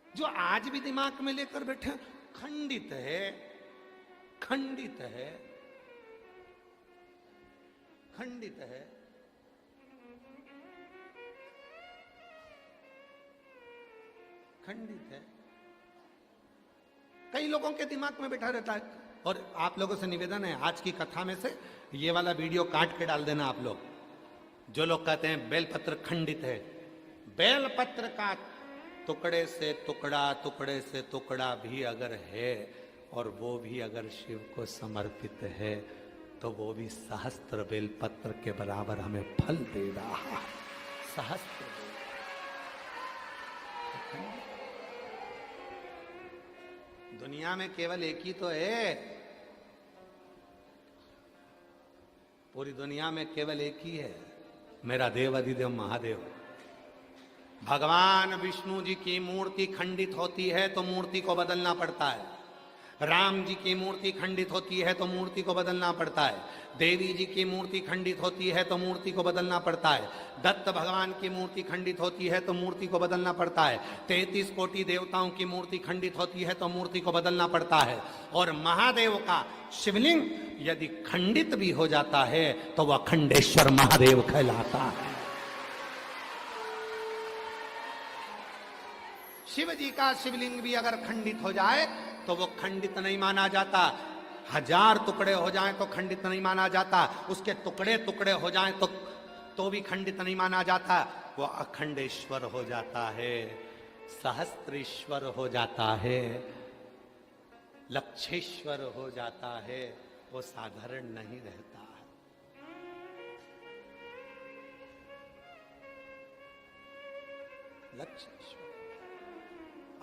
जो आज भी दिमाग में लेकर बैठे, खंडित है, खंडित है, खंडित है। खंडित है। कई लोगों के दिमाग में बैठा रहता है। और आप लोगों से निवेदन है, आज की कथा में से ये वाला वीडियो काट के डाल देना आप लोग। जो लोग कहते हैं बेलपत्र खंडित है, बेलपत्र का टुकड़े से टुकड़ा, टुकड़े से टुकड़ा भी अगर है और वो भी अगर शिव को समर्पित है तो वो भी सहस्त्र बेलपत्र के बराबर हमें फल दे रहा है। सहस्त्र। दुनिया में केवल एक ही तो है, पूरी दुनिया में केवल एक ही है, मेरा देव अधिदेव महादेव। भगवान विष्णु जी की मूर्ति खंडित होती है तो मूर्ति को बदलना पड़ता है। राम जी की मूर्ति खंडित होती है तो मूर्ति को बदलना पड़ता है। देवी जी की मूर्ति खंडित होती है तो मूर्ति को बदलना पड़ता है। दत्त भगवान की मूर्ति खंडित होती है तो मूर्ति को बदलना पड़ता है। 33 कोटि देवताओं की मूर्ति खंडित होती है तो मूर्ति को बदलना पड़ता है। और महादेव का शिवलिंग यदि खंडित भी हो जाता है तो वह अखंडेश्वर महादेव कहलाता है। शिव जी का शिवलिंग भी अगर खंडित हो जाए तो वो खंडित नहीं माना जाता। 1000 टुकड़े हो जाएं तो खंडित नहीं माना जाता। उसके टुकड़े टुकड़े हो जाएं तो भी खंडित नहीं माना जाता। वो अखंडेश्वर हो जाता है, सहस्त्रेश्वर हो जाता है, लक्षेश्वर हो जाता है। वो साधारण नहीं रहता है। लक्षेश्वर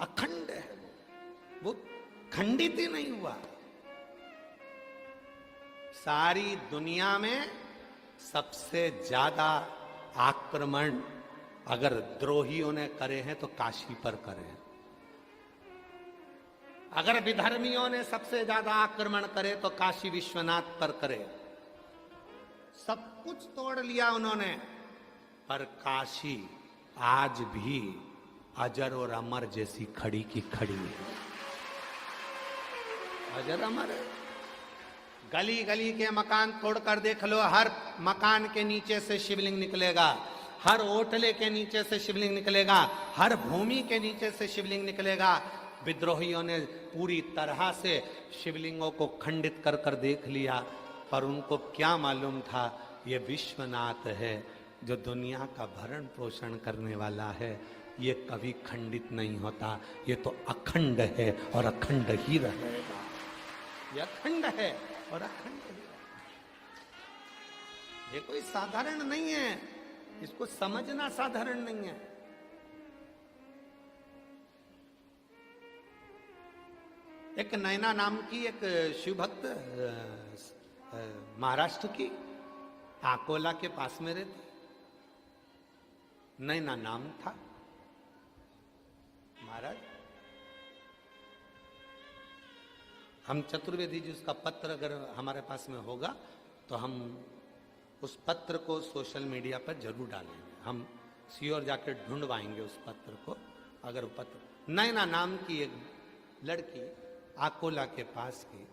अखंड है, वो खंडित ही नहीं हुआ। सारी दुनिया में सबसे ज्यादा आक्रमण अगर द्रोहियों ने करे हैं तो काशी पर करे हैं। अगर विधर्मियों ने सबसे ज्यादा आक्रमण करे तो काशी विश्वनाथ पर करे। सब कुछ तोड़ लिया उन्होंने, पर काशी आज भी अजर और अमर जैसी खड़ी की खड़ी है। अजर अमर है। गली गली के मकान तोड़कर देख लो, हर मकान के नीचे से शिवलिंग निकलेगा, हर ओटले के नीचे से शिवलिंग निकलेगा, हर भूमि के नीचे से शिवलिंग निकलेगा। विद्रोहियों ने पूरी तरह से शिवलिंगों को खंडित कर कर देख लिया, पर उनको क्या मालूम था ये विश्वनाथ है जो दुनिया का भरण पोषण करने वाला है, ये कभी खंडित नहीं होता, ये तो अखंड है और अखंड ही रहेगा। ये अखंड है और अखंड ही रहेगा। ये कोई साधारण नहीं है, इसको समझना साधारण नहीं है। एक नैना नाम की एक शिव भक्त महाराष्ट्र की अकोला के पास में रहती, नैना नाम था। महाराज हम चतुर्वेदी जी उसका पत्र अगर हमारे पास में होगा तो हम उस पत्र को सोशल मीडिया पर जरूर डालेंगे। हम श्योर जाकर ढूंढवाएंगे उस पत्र को। अगर वो पत्र, नैना नाम की एक लड़की अकोला के पास की,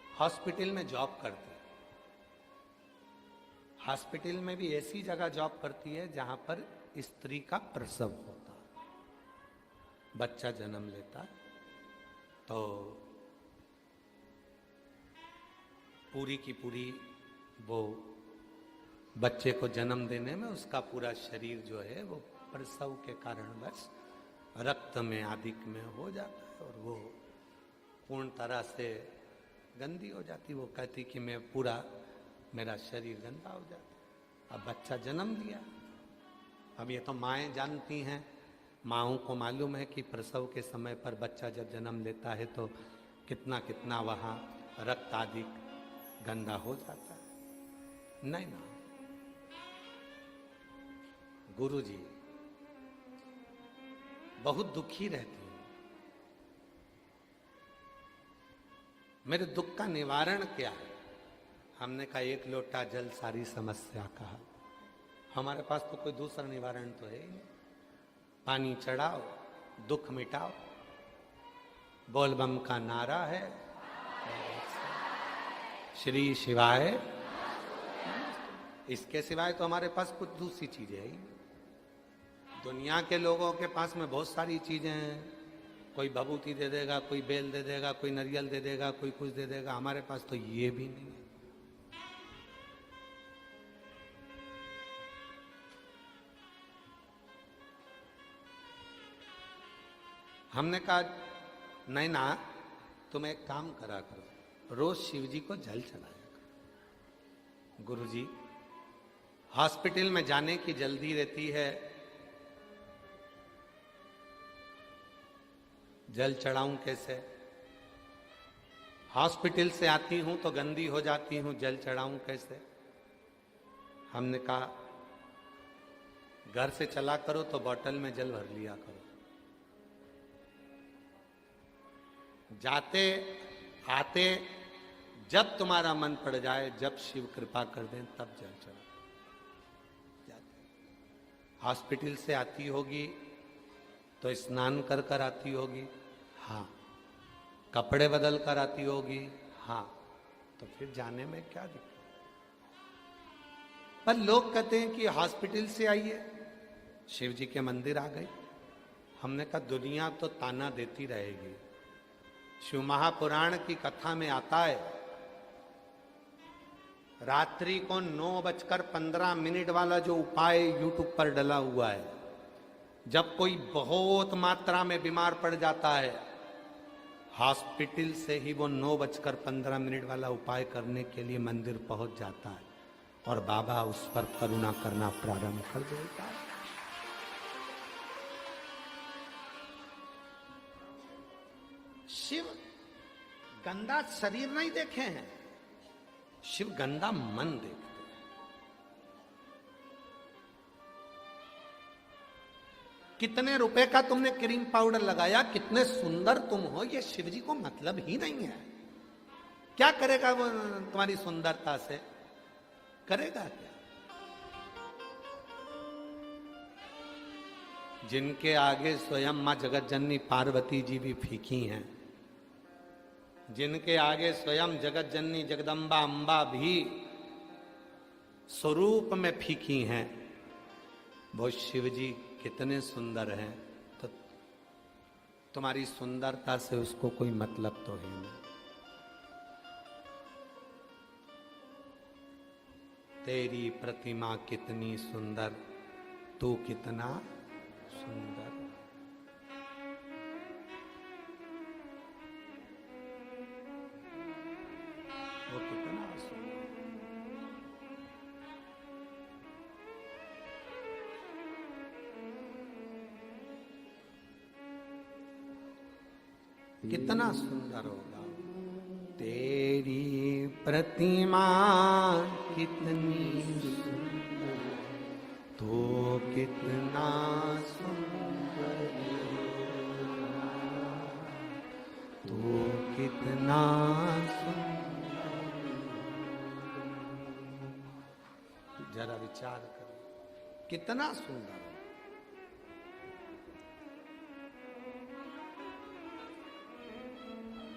हॉस्पिटल में जॉब करती है। हॉस्पिटल में भी ऐसी जगह जॉब करती है जहां पर स्त्री का प्रसव होता, बच्चा जन्म लेता, तो पूरी की पूरी वो बच्चे को जन्म देने में उसका पूरा शरीर जो है वो प्रसव के कारण बस रक्त में आदिक में हो जाता है और वो पूर्ण तरह से गंदी हो जाती। वो कहती कि मैं पूरा, मेरा शरीर गंदा हो जाता। अब बच्चा जन्म दिया, अब ये तो माएँ जानती हैं, माँओं को मालूम है कि प्रसव के समय पर बच्चा जब जन्म लेता है तो कितना कितना वहाँ रक्त आदि गंदा हो जाता है। नहीं ना, गुरुजी बहुत दुखी रहती हैं। मेरे दुख का निवारण क्या है? हमने कहा एक लोटा जल सारी समस्या का। हमारे पास तो कोई दूसरा निवारण तो है ही नहीं। पानी चढ़ाओ, दुख मिटाओ, बोल बम का नारा है, श्री शिवाय। इसके सिवाय तो हमारे पास कुछ दूसरी चीजें है ही। दुनिया के लोगों के पास में बहुत सारी चीजें हैं, कोई भभूति दे देगा, कोई बेल दे देगा, कोई नारियल दे देगा, कोई कुछ दे देगा। हमारे पास तो ये भी नहीं है। हमने कहा नहीं ना, तुम एक काम करा करो, रोज शिव जी को जल चढ़ाया करो। गुरुजी हॉस्पिटल में जाने की जल्दी रहती है, जल चढ़ाऊं कैसे? हॉस्पिटल से आती हूं तो गंदी हो जाती हूं, जल चढ़ाऊं कैसे? हमने कहा घर से चला करो तो बोतल में जल भर लिया करो, जाते आते जब तुम्हारा मन पड़ जाए, जब शिव कृपा कर दें तब जल चढ़ो। हॉस्पिटल से आती होगी तो स्नान कर कर आती होगी, हाँ। कपड़े बदल कर आती होगी, हाँ। तो फिर जाने में क्या दिक्कत? पर लोग कहते हैं कि हॉस्पिटल से आइए, शिव जी के मंदिर आ गए। हमने कहा दुनिया तो ताना देती रहेगी। शिव महापुराण की कथा में आता है, रात्रि को 9:15 वाला जो उपाय यूट्यूब पर डला हुआ है, जब कोई बहुत मात्रा में बीमार पड़ जाता है, हॉस्पिटल से ही वो 9:15 वाला उपाय करने के लिए मंदिर पहुंच जाता है और बाबा उस पर करुणा करना प्रारंभ कर देता है। शिव गंदा शरीर नहीं देखे हैं, शिव गंदा मन देखते हैं। कितने रुपए का तुमने क्रीम पाउडर लगाया, कितने सुंदर तुम हो, ये शिव जी को मतलब ही नहीं है। क्या करेगा वो तुम्हारी सुंदरता से? करेगा क्या? जिनके आगे स्वयं मां जगत जननी पार्वती जी भी फीकी हैं, जिनके आगे स्वयं जगत जननी जगदम्बा अंबा भी स्वरूप में फीकी हैं, वो शिव जी कितने सुंदर हैं, तो तुम्हारी सुंदरता से उसको कोई मतलब तो है नहीं। तेरी प्रतिमा कितनी सुंदर, तू कितना सुंदर। वो कितना सुंदर। कितना सुंदर होगा। तेरी प्रतिमा कितनी सुंदर, तो कितना सुंदर, तो कितना सुंदर। जरा विचार करो, कितना सुंदर।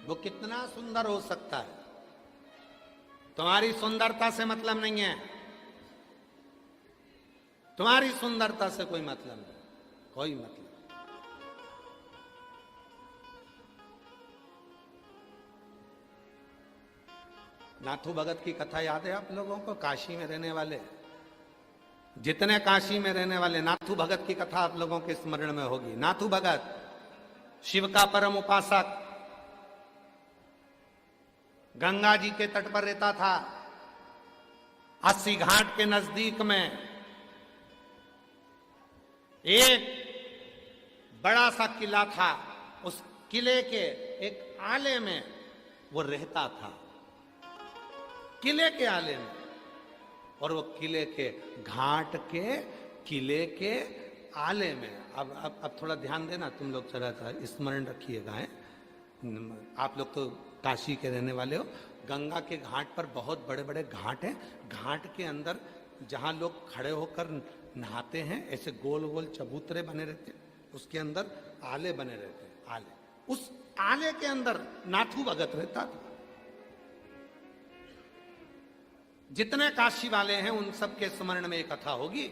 वो कितना सुंदर हो सकता है? तुम्हारी सुंदरता से मतलब नहीं है, तुम्हारी सुंदरता से कोई मतलब नहीं, कोई मतलब। नाथू भगत की कथा याद है आप लोगों को? काशी में रहने वाले, जितने काशी में रहने वाले, नाथू भगत की कथा आप लोगों के स्मरण में होगी। नाथू भगत शिव का परम उपासक, गंगा जी के तट पर रहता था। 80 घाट के नजदीक में एक बड़ा सा किला था। उस किले के एक आले में वो रहता था, किले के आले में। और वो किले के घाट के किले के आले में। अब थोड़ा ध्यान देना तुम लोग, जरा स्मरण रखिएगा। आप लोग तो काशी के रहने वाले हो। गंगा के घाट पर बहुत बड़े बड़े घाट हैं। घाट के अंदर जहां लोग खड़े होकर नहाते हैं, ऐसे गोल गोल चबूतरे बने रहते हैं, उसके अंदर आले बने रहते हैं। आले, उस आले के अंदर नाथू भगत रहता था। जितने काशी वाले हैं उन सब के स्मरण में एक कथा होगी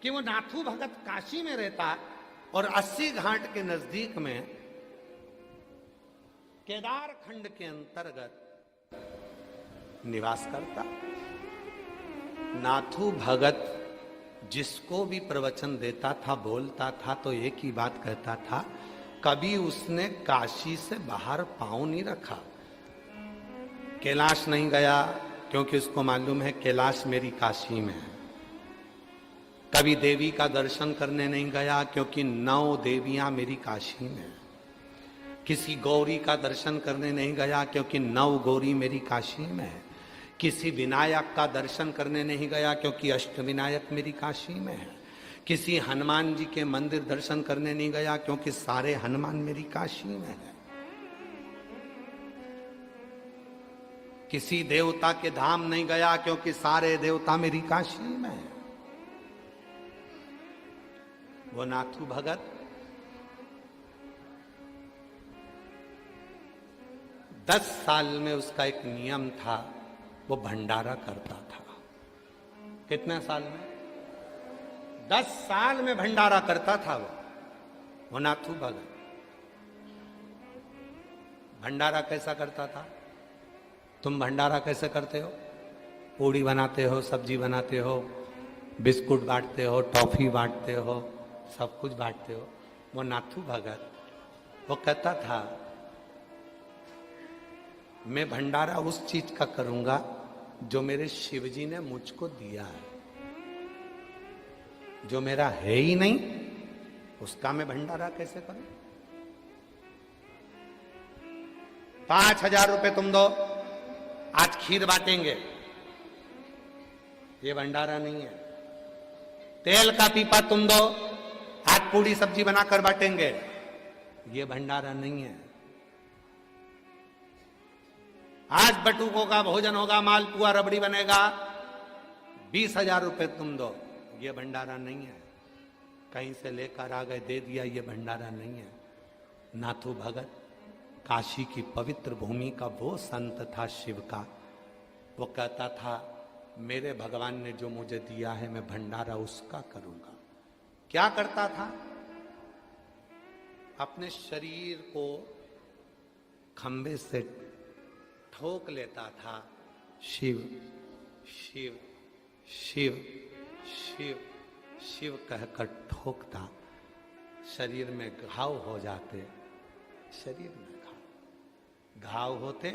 कि वो नाथू भगत काशी में रहता और 80 घाट के नजदीक में केदार खंड के अंतर्गत निवास करता। नाथू भगत जिसको भी प्रवचन देता था, बोलता था, तो एक ही बात कहता था, कभी उसने काशी से बाहर पांव नहीं रखा। कैलाश नहीं गया क्योंकि उसको मालूम है कैलाश मेरी काशी में है। कभी देवी का दर्शन करने नहीं गया क्योंकि 9 देवियां मेरी काशी में है। किसी गौरी का दर्शन करने नहीं गया क्योंकि 9 गौरी मेरी काशी में है। किसी विनायक का दर्शन करने नहीं गया क्योंकि अष्टविनायक मेरी काशी में है। किसी हनुमान जी के मंदिर दर्शन करने नहीं गया क्योंकि सारे हनुमान मेरी काशी में है। किसी देवता के धाम नहीं गया क्योंकि सारे देवता मेरी काशी में है। वो नाथू भगत 10 साल में उसका एक नियम था, वो भंडारा करता था। कितने साल में? 10 साल में भंडारा करता था वो नाथू भगत। भंडारा कैसा करता था? तुम भंडारा कैसे करते हो? पूड़ी बनाते हो, सब्जी बनाते हो, बिस्कुट बांटते हो, टॉफी बांटते हो, सब कुछ बांटते हो। वो नाथू भगत वो कहता था, मैं भंडारा उस चीज का करूंगा जो मेरे शिवजी ने मुझको दिया है। जो मेरा है ही नहीं उसका मैं भंडारा कैसे करूं? 5000 रुपए तुम दो, आज खीर बांटेंगे, ये भंडारा नहीं है। तेल का पीपा तुम दो, आज पूड़ी सब्जी बनाकर बांटेंगे, ये भंडारा नहीं है। आज बटुकों का भोजन होगा, मालपुआ रबड़ी बनेगा, 20,000 रुपए तुम दो, ये भंडारा नहीं है। कहीं से लेकर आ गए दे दिया, ये भंडारा नहीं है। नाथू भगत काशी की पवित्र भूमि का वो संत था शिव का, वो कहता था मेरे भगवान ने जो मुझे दिया है मैं भंडारा उसका करूंगा। क्या करता था? अपने शरीर को खंबे से ठोक लेता था, शिव शिव शिव शिव शिव कहकर ठोकता, शरीर में घाव हो जाते, शरीर में घाव होते,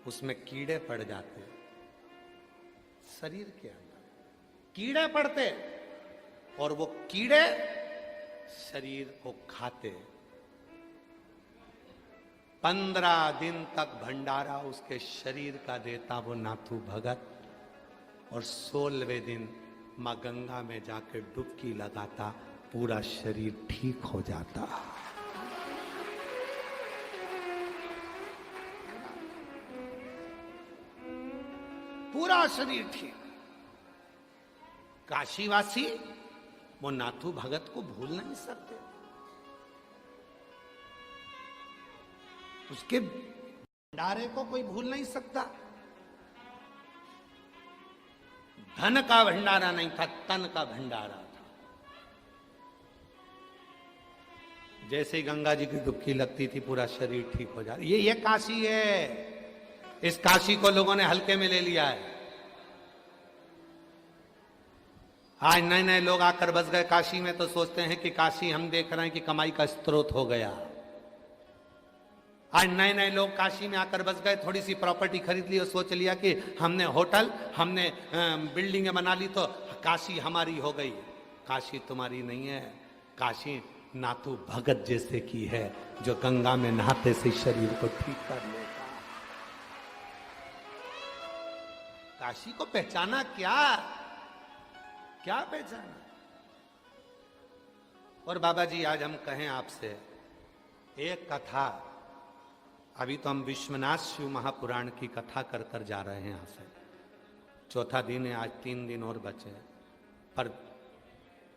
उसमें कीड़े पड़ जाते, शरीर के अंदर कीड़े पड़ते और वो कीड़े शरीर को खाते। 15 दिन तक भंडारा उसके शरीर का देता वो नाथू भगत, और 16वें दिन मां गंगा में जाकर डुबकी लगाता, पूरा शरीर ठीक हो जाता। पूरा शरीर ठीक। काशीवासी वो नाथू भगत को भूल नहीं सकते, उसके भंडारे को कोई भूल नहीं सकता। धन का भंडारा नहीं था, तन का भंडारा था। जैसे ही गंगा जी की डुबकी लगती थी पूरा शरीर ठीक हो जाता। ये काशी है। इस काशी को लोगों ने हल्के में ले लिया है। आज नए नए लोग आकर बस गए काशी में तो सोचते हैं कि काशी हम देख रहे हैं कि कमाई का स्रोत हो गया। आज नए नए लोग काशी में आकर बस गए, थोड़ी सी प्रॉपर्टी खरीद ली और सोच लिया कि हमने होटल, हमने बिल्डिंगें बना ली तो काशी हमारी हो गई। काशी तुम्हारी नहीं है, काशी नाथू भगत जैसे की है, जो गंगा में नहाते से शरीर को ठीक कर लेता। काशी को पहचाना क्या पहचाना? और बाबा जी आज हम कहें आपसे एक कथा, अभी तो हम विश्वनाथ शिव महापुराण की कथा कर कर जा रहे हैं। यहाँ से 4था दिन है, आज 3 दिन और बचे हैं, पर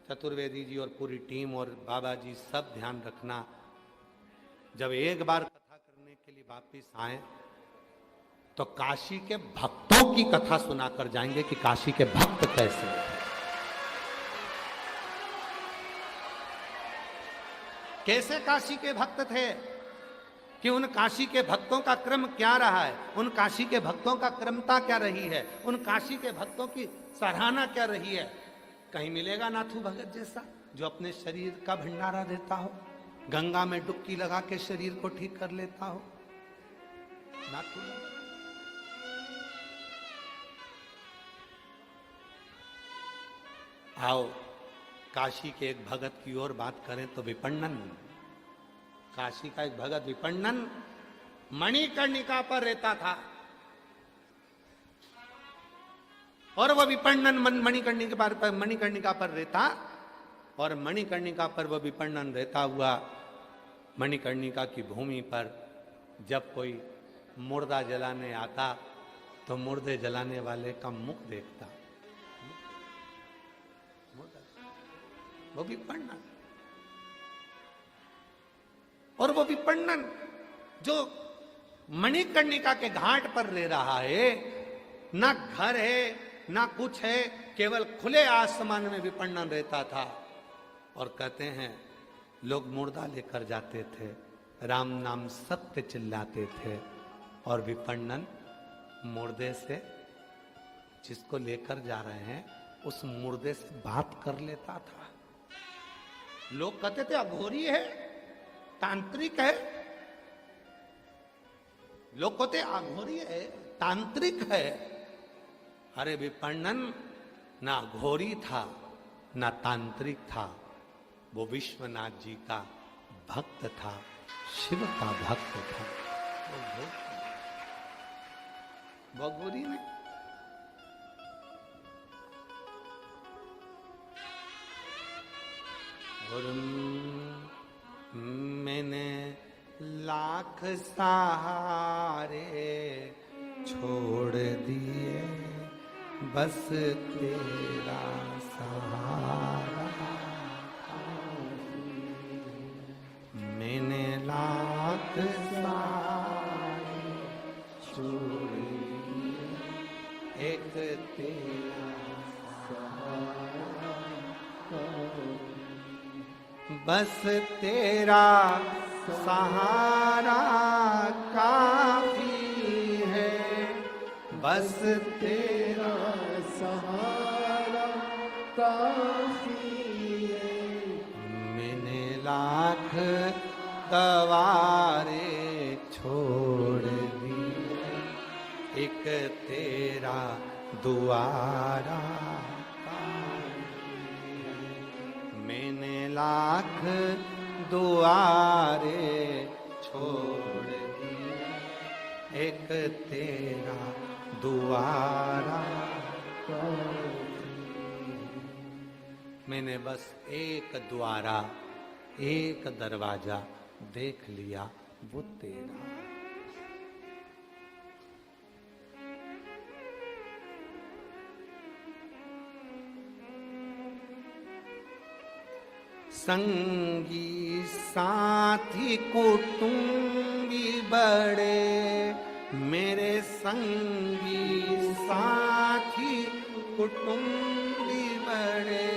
चतुर्वेदी जी और पूरी टीम और बाबा जी सब ध्यान रखना, जब एक बार कथा करने के लिए वापिस आए तो काशी के भक्तों की कथा सुनाकर जाएंगे कि काशी के भक्त कैसे थे, कैसे काशी के भक्त थे, कि उन काशी के भक्तों का क्रम क्या रहा है, उन काशी के भक्तों का क्रमता क्या रही है, उन काशी के भक्तों की सराहना क्या रही है। कहीं मिलेगा नाथू भगत जैसा जो अपने शरीर का भंडारा देता हो, गंगा में डुबकी लगा के शरीर को ठीक कर लेता हो। नाथू भगत। आओ काशी के एक भगत की ओर बात करें तो विपण्णन, काशी का एक भगत विपण्णन मणिकर्णिका पर रहता था, और वह विपण्णन मणिकर्णिका पर रहता, और मणिकर्णिका पर वह विपण्णन रहता हुआ मणिकर्णिका की भूमि पर जब कोई मुर्दा जलाने आता तो मुर्दे जलाने वाले का मुख देखता, वो विपण्णन। और वो विपण्णन जो मणिकर्णिका के घाट पर रह रहा है, ना घर है ना कुछ है, केवल खुले आसमान में विपण्णन रहता था। और कहते हैं लोग मुर्दा लेकर जाते थे, राम नाम सत्य चिल्लाते थे, और विपण्णन मुर्दे से, जिसको लेकर जा रहे हैं उस मुर्दे से बात कर लेता था। लोग कहते थे अघोरी है, तांत्रिक है, लोग कहते अघोरी है, तांत्रिक है। अरे विपण्णन ना अघोरी था ना तांत्रिक था, वो विश्वनाथ जी का भक्त था, शिव का भक्त था। वो अघोरी नहीं। और मैंने लाख सहारे छोड़ दिए, बस तेरा सहारा। मैंने लाख सहारे छोड़ दिए, एक तेरा सहारा, बस तेरा सहारा काफी है, बस तेरा सहारा काफी है। मैंने लाख गवारे छोड़ दिए, एक तेरा दुआरा काफी है। मैंने लाख दुआरे छोड़ दिए, एक तेरा दुआरा मैंने बस एक द्वारा, एक दरवाजा देख लिया, वो तेरा। संगी साथी कुटुंबी बड़े, मेरे संगी साथी कुटुंबी बड़े,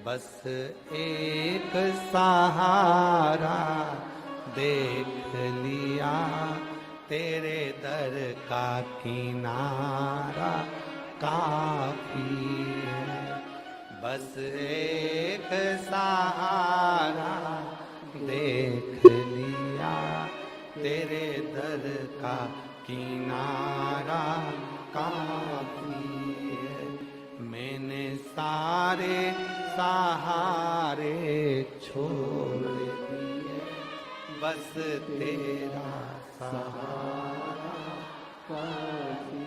बस एक सहारा देख लिया, तेरे दर का किनारा काफी है। बस एक सहारा देख लिया, तेरे दर का किनारा काफी है। मैंने सारे सहारे छोड़ दिए, बस तेरा सहारा काफी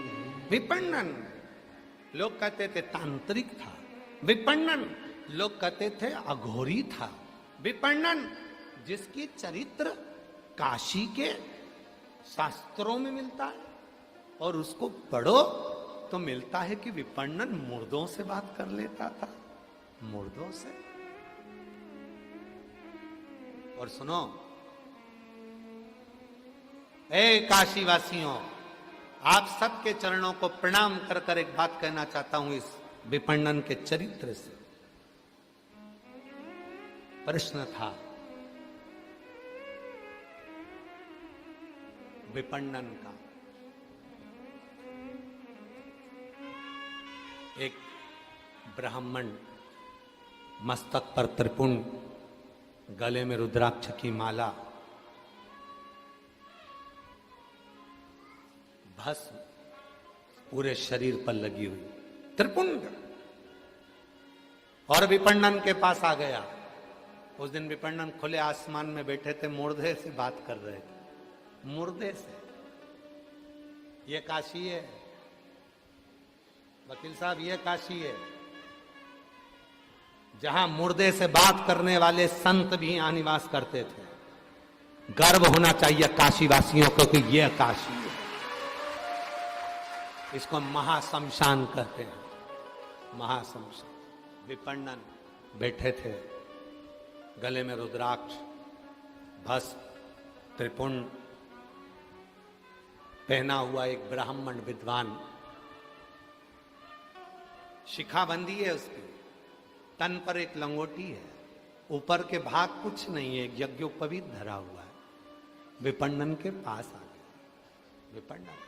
है। विपणन लोग कहते थे तांत्रिक था, विपणन लोग कहते थे अघोरी था। विपणन जिसकी चरित्र काशी के शास्त्रों में मिलता है और उसको पढ़ो तो मिलता है कि विपणन मुर्दों से बात कर लेता था, मुर्दों से। और सुनो ए काशी वासियों, आप सबके चरणों को प्रणाम कर कर एक बात कहना चाहता हूं इस विपणन के चरित्र से। प्रश्न था विपणन का। एक ब्राह्मण मस्तक पर त्रिपुंड, गले में रुद्राक्ष की माला, भस्म पूरे शरीर पर लगी हुई, त्रिपुंड, और विपणन के पास आ गया। उस दिन विपणन खुले आसमान में बैठे थे, मुर्दे से बात कर रहे थे, मुर्दे से। ये काशी है वकील साहब, ये काशी है जहां मुर्दे से बात करने वाले संत भी यहां निवास करते थे। गर्व होना चाहिए काशी वासियों को कि यह काशी है। इसको महाशमशान कहते हैं, महाशमशान। विपणन बैठे थे, गले में रुद्राक्ष, भस्म, त्रिपुंड पहना हुआ एक ब्राह्मण विद्वान, शिखाबंदी है उसकी, तन पर एक लंगोटी है, ऊपर के भाग कुछ नहीं है, एक यज्ञोपवीत धरा हुआ है। विपणन के पास आ गया। विपणन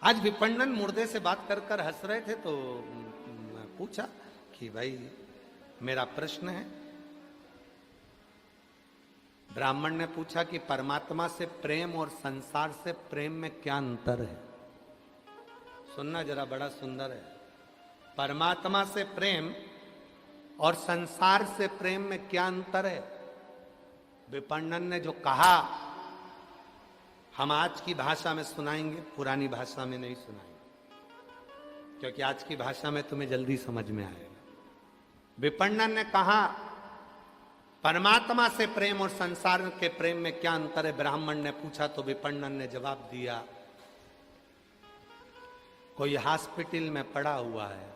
आज विपणन मुर्दे से बात कर कर हंस रहे थे, तो पूछा कि भाई मेरा प्रश्न है। ब्राह्मण ने पूछा कि परमात्मा से प्रेम और संसार से प्रेम में क्या अंतर है। सुनना जरा, बड़ा सुंदर है। परमात्मा से प्रेम और संसार से प्रेम में क्या अंतर है। विपणन ने जो कहा हम आज की भाषा में सुनाएंगे, पुरानी भाषा में नहीं सुनाएंगे। क्योंकि आज की भाषा में तुम्हें जल्दी समझ में आएगा। विपणन ने कहा परमात्मा से प्रेम और संसार के प्रेम में क्या अंतर है, ब्राह्मण ने पूछा तो विपणन ने जवाब दिया, कोई हॉस्पिटल में पड़ा हुआ है,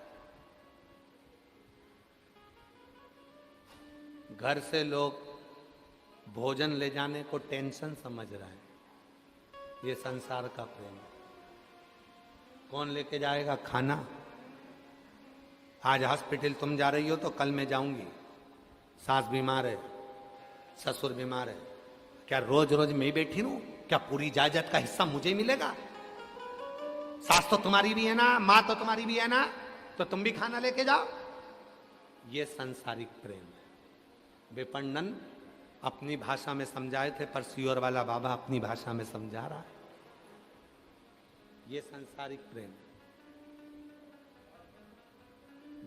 घर से लोग भोजन ले जाने को टेंशन समझ रहे हैं, ये संसार का प्रेम है। कौन लेके जाएगा खाना? आज हॉस्पिटल तुम जा रही हो तो कल मैं जाऊंगी, सास बीमार है, ससुर बीमार है, क्या रोज रोज मैं बैठी रहूं? क्या पूरी जायदाद का हिस्सा मुझे ही मिलेगा? सास तो तुम्हारी भी है ना, मां तो तुम्हारी भी है ना, तो तुम भी खाना लेके जाओ। ये सांसारिक प्रेम है। विपणन अपनी भाषा में समझाए थे, पर सियोर वाला बाबा अपनी भाषा में समझा रहा है। ये सांसारिक प्रेम।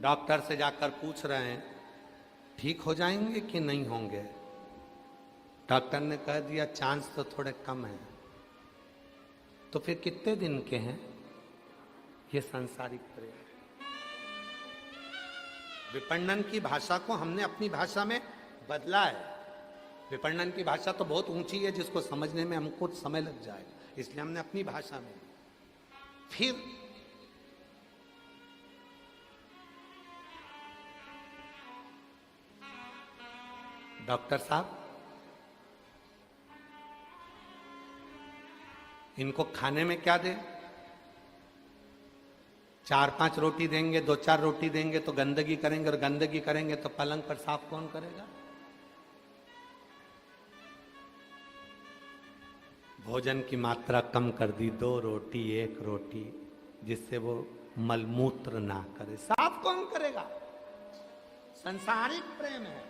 डॉक्टर से जाकर पूछ रहे हैं ठीक हो जाएंगे कि नहीं होंगे? डॉक्टर ने कह दिया चांस तो थोड़े कम है। तो फिर कितने दिन के हैं? ये सांसारिक प्रेम। विपणन की भाषा को हमने अपनी भाषा में बदला है। विपणन की भाषा तो बहुत ऊंची है, जिसको समझने में हमको समय लग जाए, इसलिए हमने अपनी भाषा में। फिर डॉक्टर साहब इनको खाने में क्या दें? 4-5 रोटी देंगे, 2-4 रोटी देंगे तो गंदगी करेंगे, और गंदगी करेंगे तो पलंग पर साफ कौन करेगा? भोजन की मात्रा कम कर दी, 2 रोटी 1 रोटी, जिससे वो मलमूत्र ना करे, साफ कौन करेगा? संसारिक प्रेम है।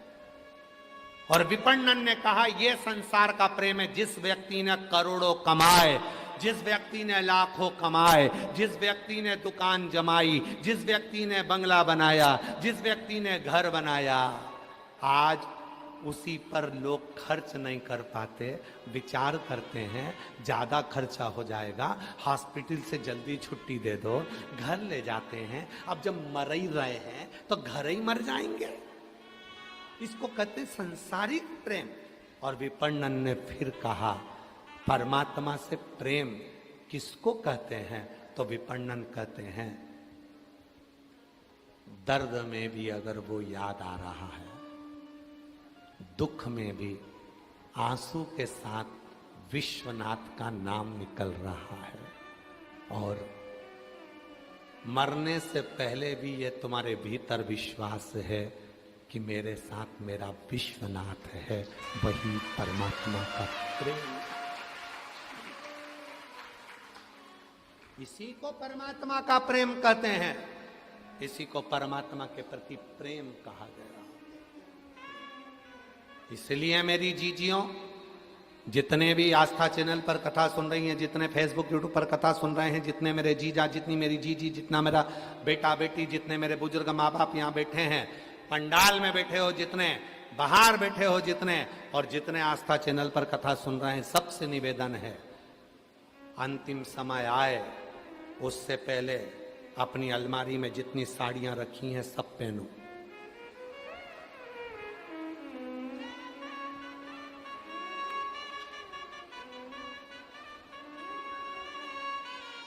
और विपणन ने कहा यह संसार का प्रेम है। जिस व्यक्ति ने करोड़ों कमाए, जिस व्यक्ति ने लाखों कमाए, जिस व्यक्ति ने दुकान जमाई, जिस व्यक्ति ने बंगला बनाया, जिस व्यक्ति ने घर बनाया, आज उसी पर लोग खर्च नहीं कर पाते, विचार करते हैं ज्यादा खर्चा हो जाएगा, हॉस्पिटल से जल्दी छुट्टी दे दो, घर ले जाते हैं। अब जब मर ही रहे हैं तो घर ही मर जाएंगे। इसको कहते संसारिक प्रेम। और विपणन ने फिर कहा परमात्मा से प्रेम किसको कहते हैं? तो विपणन कहते हैं दर्द में भी अगर वो याद आ रहा है, दुख में भी आंसू के साथ विश्वनाथ का नाम निकल रहा है, और मरने से पहले भी ये तुम्हारे भीतर विश्वास है कि मेरे साथ मेरा विश्वनाथ है, वही परमात्मा का प्रेम। इसी को परमात्मा का प्रेम कहते हैं, इसी को परमात्मा के प्रति प्रेम कहा गया। इसलिए मेरी जीजियों, जितने भी आस्था चैनल पर कथा सुन रही हैं, जितने फेसबुक यूट्यूब पर कथा सुन रहे हैं, जितने मेरे जीजा, जितनी मेरी जीजी, जितना मेरा बेटा बेटी, जितने मेरे बुजुर्ग माँ बाप यहाँ बैठे हैं, पंडाल में बैठे हो जितने, बाहर बैठे हो जितने, और जितने आस्था चैनल पर कथा सुन रहे हैं, सबसे निवेदन है अंतिम समय आए उससे पहले अपनी अलमारी में जितनी साड़ियां रखी हैं सब पहनो।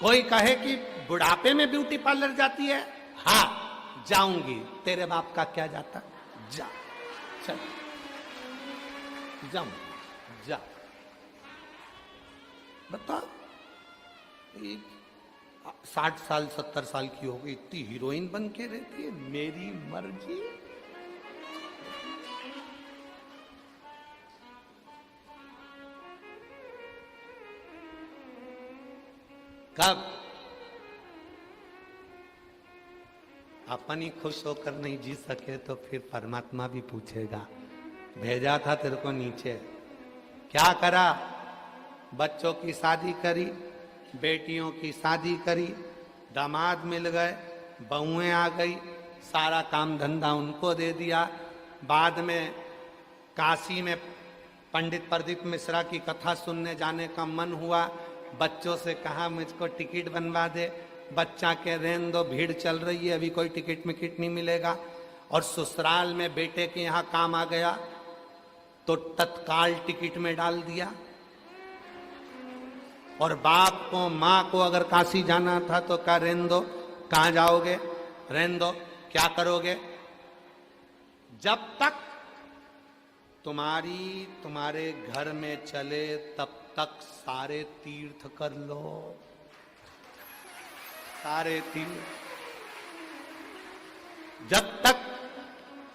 कोई कहे कि बुढ़ापे में ब्यूटी पार्लर जाती है, हाँ जाऊंगी। तेरे बाप का क्या जाता? जा, चल जाऊं, जा। बता 60 साल 70 साल की हो गई, इतनी हीरोइन बन के रहती है। मेरी मर्जी। कब? अपन ही खुश होकर नहीं जी सके तो फिर परमात्मा भी पूछेगा, भेजा था तेरे को नीचे, क्या करा? बच्चों की शादी करी, बेटियों की शादी करी, दामाद मिल गए, बहुएं आ गई, सारा काम धंधा उनको दे दिया। बाद में काशी में पंडित प्रदीप मिश्रा की कथा सुनने जाने का मन हुआ, बच्चों से कहा मुझको टिकट बनवा दे, बच्चा के रहने दो, भीड़ चल रही है, अभी कोई टिकट मिकट नहीं मिलेगा। और ससुराल में बेटे के यहाँ काम आ गया तो तत्काल टिकट में डाल दिया। और बाप को माँ को अगर काशी जाना था तो क्या रहने दो, कहाँ जाओगे, रहने दो, क्या करोगे। जब तक तुम्हारे घर में चले तब तक सारे तीर्थ कर लो, सारे तीर्थ। जब तक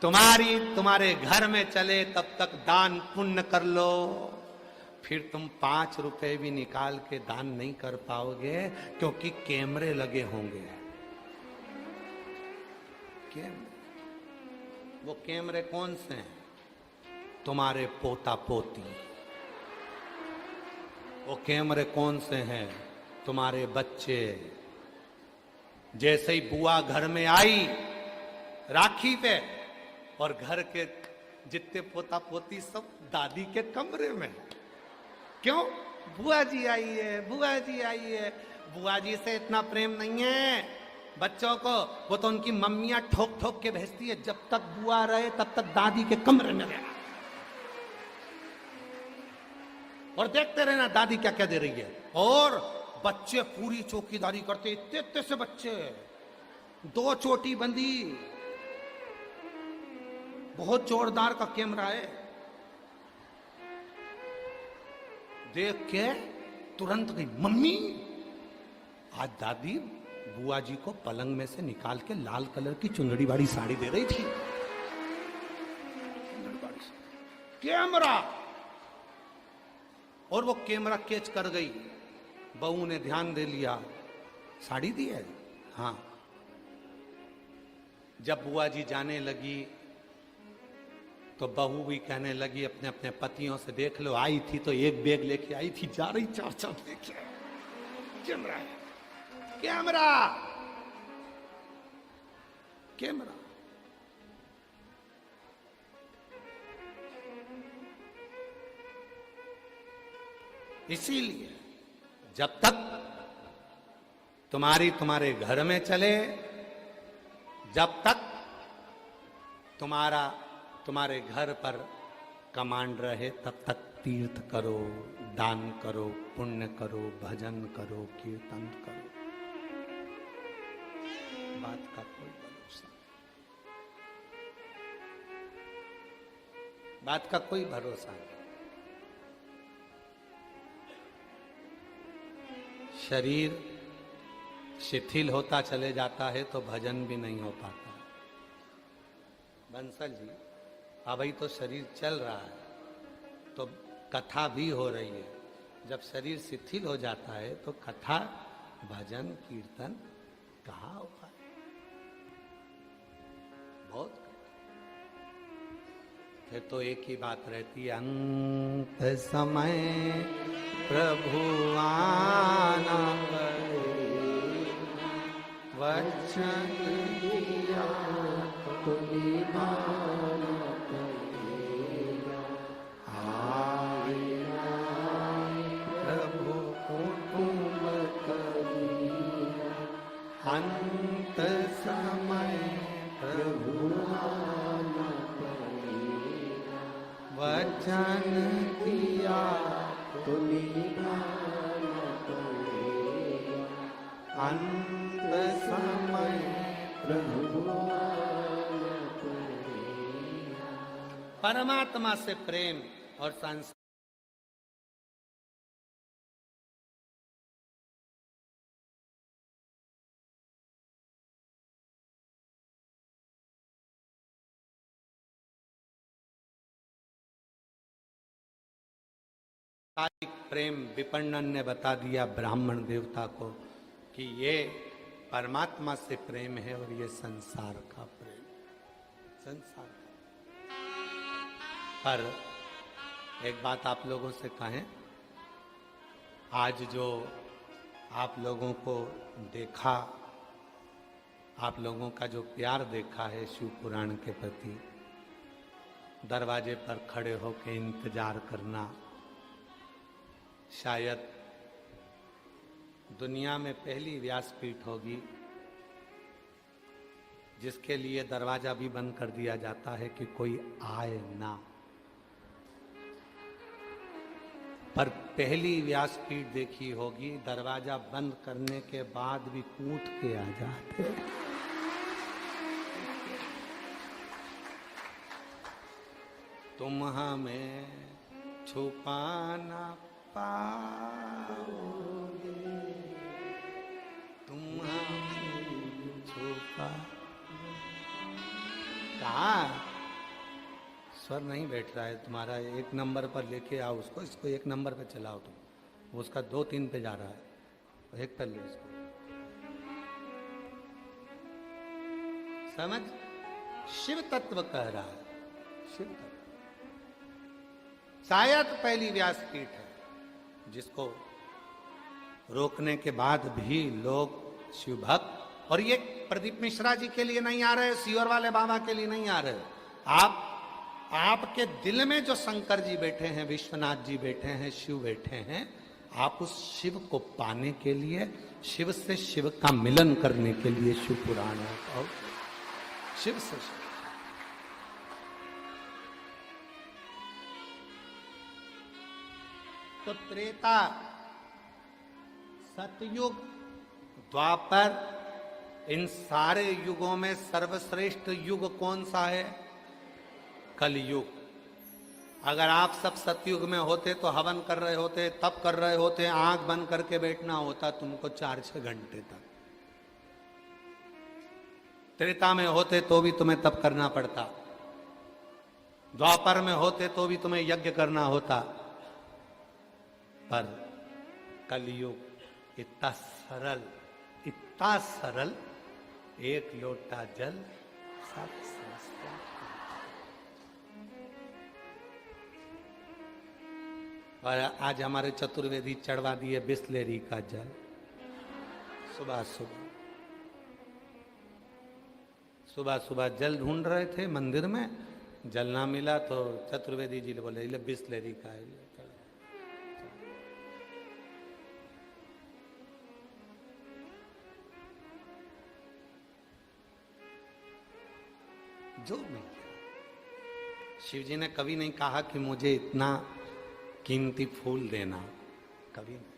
तुम्हारे घर में चले तब तक दान पुण्य कर लो। फिर तुम 5 रुपए भी निकाल के दान नहीं कर पाओगे, क्योंकि कैमरे लगे होंगे। वो कैमरे कौन से हैं? तुम्हारे पोता पोती। वो कैमरे कौन से हैं? तुम्हारे बच्चे। जैसे ही बुआ घर में आई राखी पे, और घर के जितने पोता पोती सब दादी के कमरे में। क्यों? बुआ जी आई है, बुआ जी आई है। बुआ जी से इतना प्रेम नहीं है बच्चों को, वो तो उनकी मम्मियां ठोक ठोक के भेजती है, जब तक बुआ रहे तब तक दादी के कमरे में रहना और देखते रहना दादी क्या क्या दे रही है। और बच्चे पूरी चौकीदारी करते, इतने इतने से बच्चे, 2 चोटी बंदी, बहुत जोरदार का कैमरा है। देख के तुरंत गई, मम्मी आज दादी बुआ जी को पलंग में से निकाल के लाल कलर की चुंदड़ी वाली साड़ी दे रही थी। कैमरा, और वो कैमरा कैच कर गई। बहू ने ध्यान दे लिया, साड़ी दी है, हाँ। जब बुआ जी जाने लगी तो बहू भी कहने लगी अपने अपने पतियों से, देख लो आई थी तो एक बैग लेके आई थी, जा रही 4 लेके। कैमरा है, कैमरा, कैमरा। इसीलिए जब तक तुम्हारे घर में चले, जब तक तुम्हारे घर पर कमांड रहे, तब तक तीर्थ करो, दान करो, पुण्य करो, भजन करो, कीर्तन करो। बात का कोई भरोसा, बात का कोई भरोसा नहीं। शरीर शिथिल होता चले जाता है तो भजन भी नहीं हो पाता। बंसल जी, अभी तो शरीर चल रहा है तो कथा भी हो रही है। जब शरीर शिथिल हो जाता है तो कथा, भजन, कीर्तन कहाँ होगा? बहुत। फिर तो एक ही बात रहती है, अंत समय प्रभु आना वचन दिया तो निभाना पड़ेगा। प्रभु कुटुंब करिया, अंत समय प्रभु आना पड़ेगा। वचन दिया तो निभाना पड़ेगा। अंत समय प्रभु आना पड़ेगा। परमात्मा से प्रेम और संसार प्रेम विपणन ने बता दिया ब्राह्मण देवता को कि ये परमात्मा से प्रेम है और ये संसार का प्रेम, संसार का। पर एक बात आप लोगों से कहें, आज जो आप लोगों को देखा, आप लोगों का जो प्यार देखा है शिव पुराण के प्रति, दरवाजे पर खड़े होकर इंतजार करना, शायद दुनिया में पहली व्यासपीठ होगी जिसके लिए दरवाजा भी बंद कर दिया जाता है कि कोई आए ना, पर पहली व्यासपीठ देखी होगी दरवाजा बंद करने के बाद भी कूद के आ जाते। तुम हमें छुपा ना पाओगे, तुम हमें छुपा। कहा स्वर नहीं बैठ रहा है तुम्हारा, एक नंबर पर लेके आओ उसको, इसको एक नंबर पे चलाओ तुम, वो उसका 2-3 पे जा रहा है, एक पर लो इसको। समझ, शिव तत्व कह रहा है, शिव तत्व शायद पहली व्यासपीठ है जिसको रोकने के बाद भी लोग शिव भक्त, और ये प्रदीप मिश्रा जी के लिए नहीं आ रहे, सीवर वाले बाबा के लिए नहीं आ रहे, आपके दिल में जो शंकर जी बैठे हैं, विश्वनाथ जी बैठे हैं, शिव बैठे हैं, आप उस शिव को पाने के लिए, शिव से शिव का मिलन करने के लिए शिव पुराण है, और शिव से शिव। तो त्रेता, सतयुग, द्वापर, इन सारे युगों में सर्वश्रेष्ठ युग कौन सा है? कलयुग। अगर आप सब सतयुग में होते तो हवन कर रहे होते, तप कर रहे होते, आंख बंद करके बैठना होता तुमको 4-6 घंटे तक। त्रेता में होते तो भी तुम्हें तप करना पड़ता, द्वापर में होते तो भी तुम्हें यज्ञ करना होता, पर कलयुग इतना सरल, इतना सरल, एक लोटा जल सब समझता। और आज हमारे चतुर्वेदी चढ़वा दिए बिस्लेरी का जल सुबह सुबह। सुबह सुबह जल ढूंढ रहे थे मंदिर में, जल ना मिला तो चतुर्वेदी जी बोले ले बिस्लेरी का है। जो मिल गया। शिव जी ने कभी नहीं कहा कि मुझे इतना कीमती फूल देना, कभी नहीं,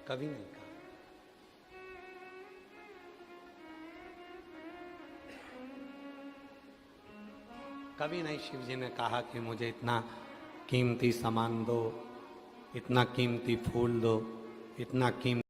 कभी नहीं कहा। कभी नहीं शिव जी ने कहा कि मुझे इतना कीमती सामान दो, इतना कीमती फूल दो, इतना कीमती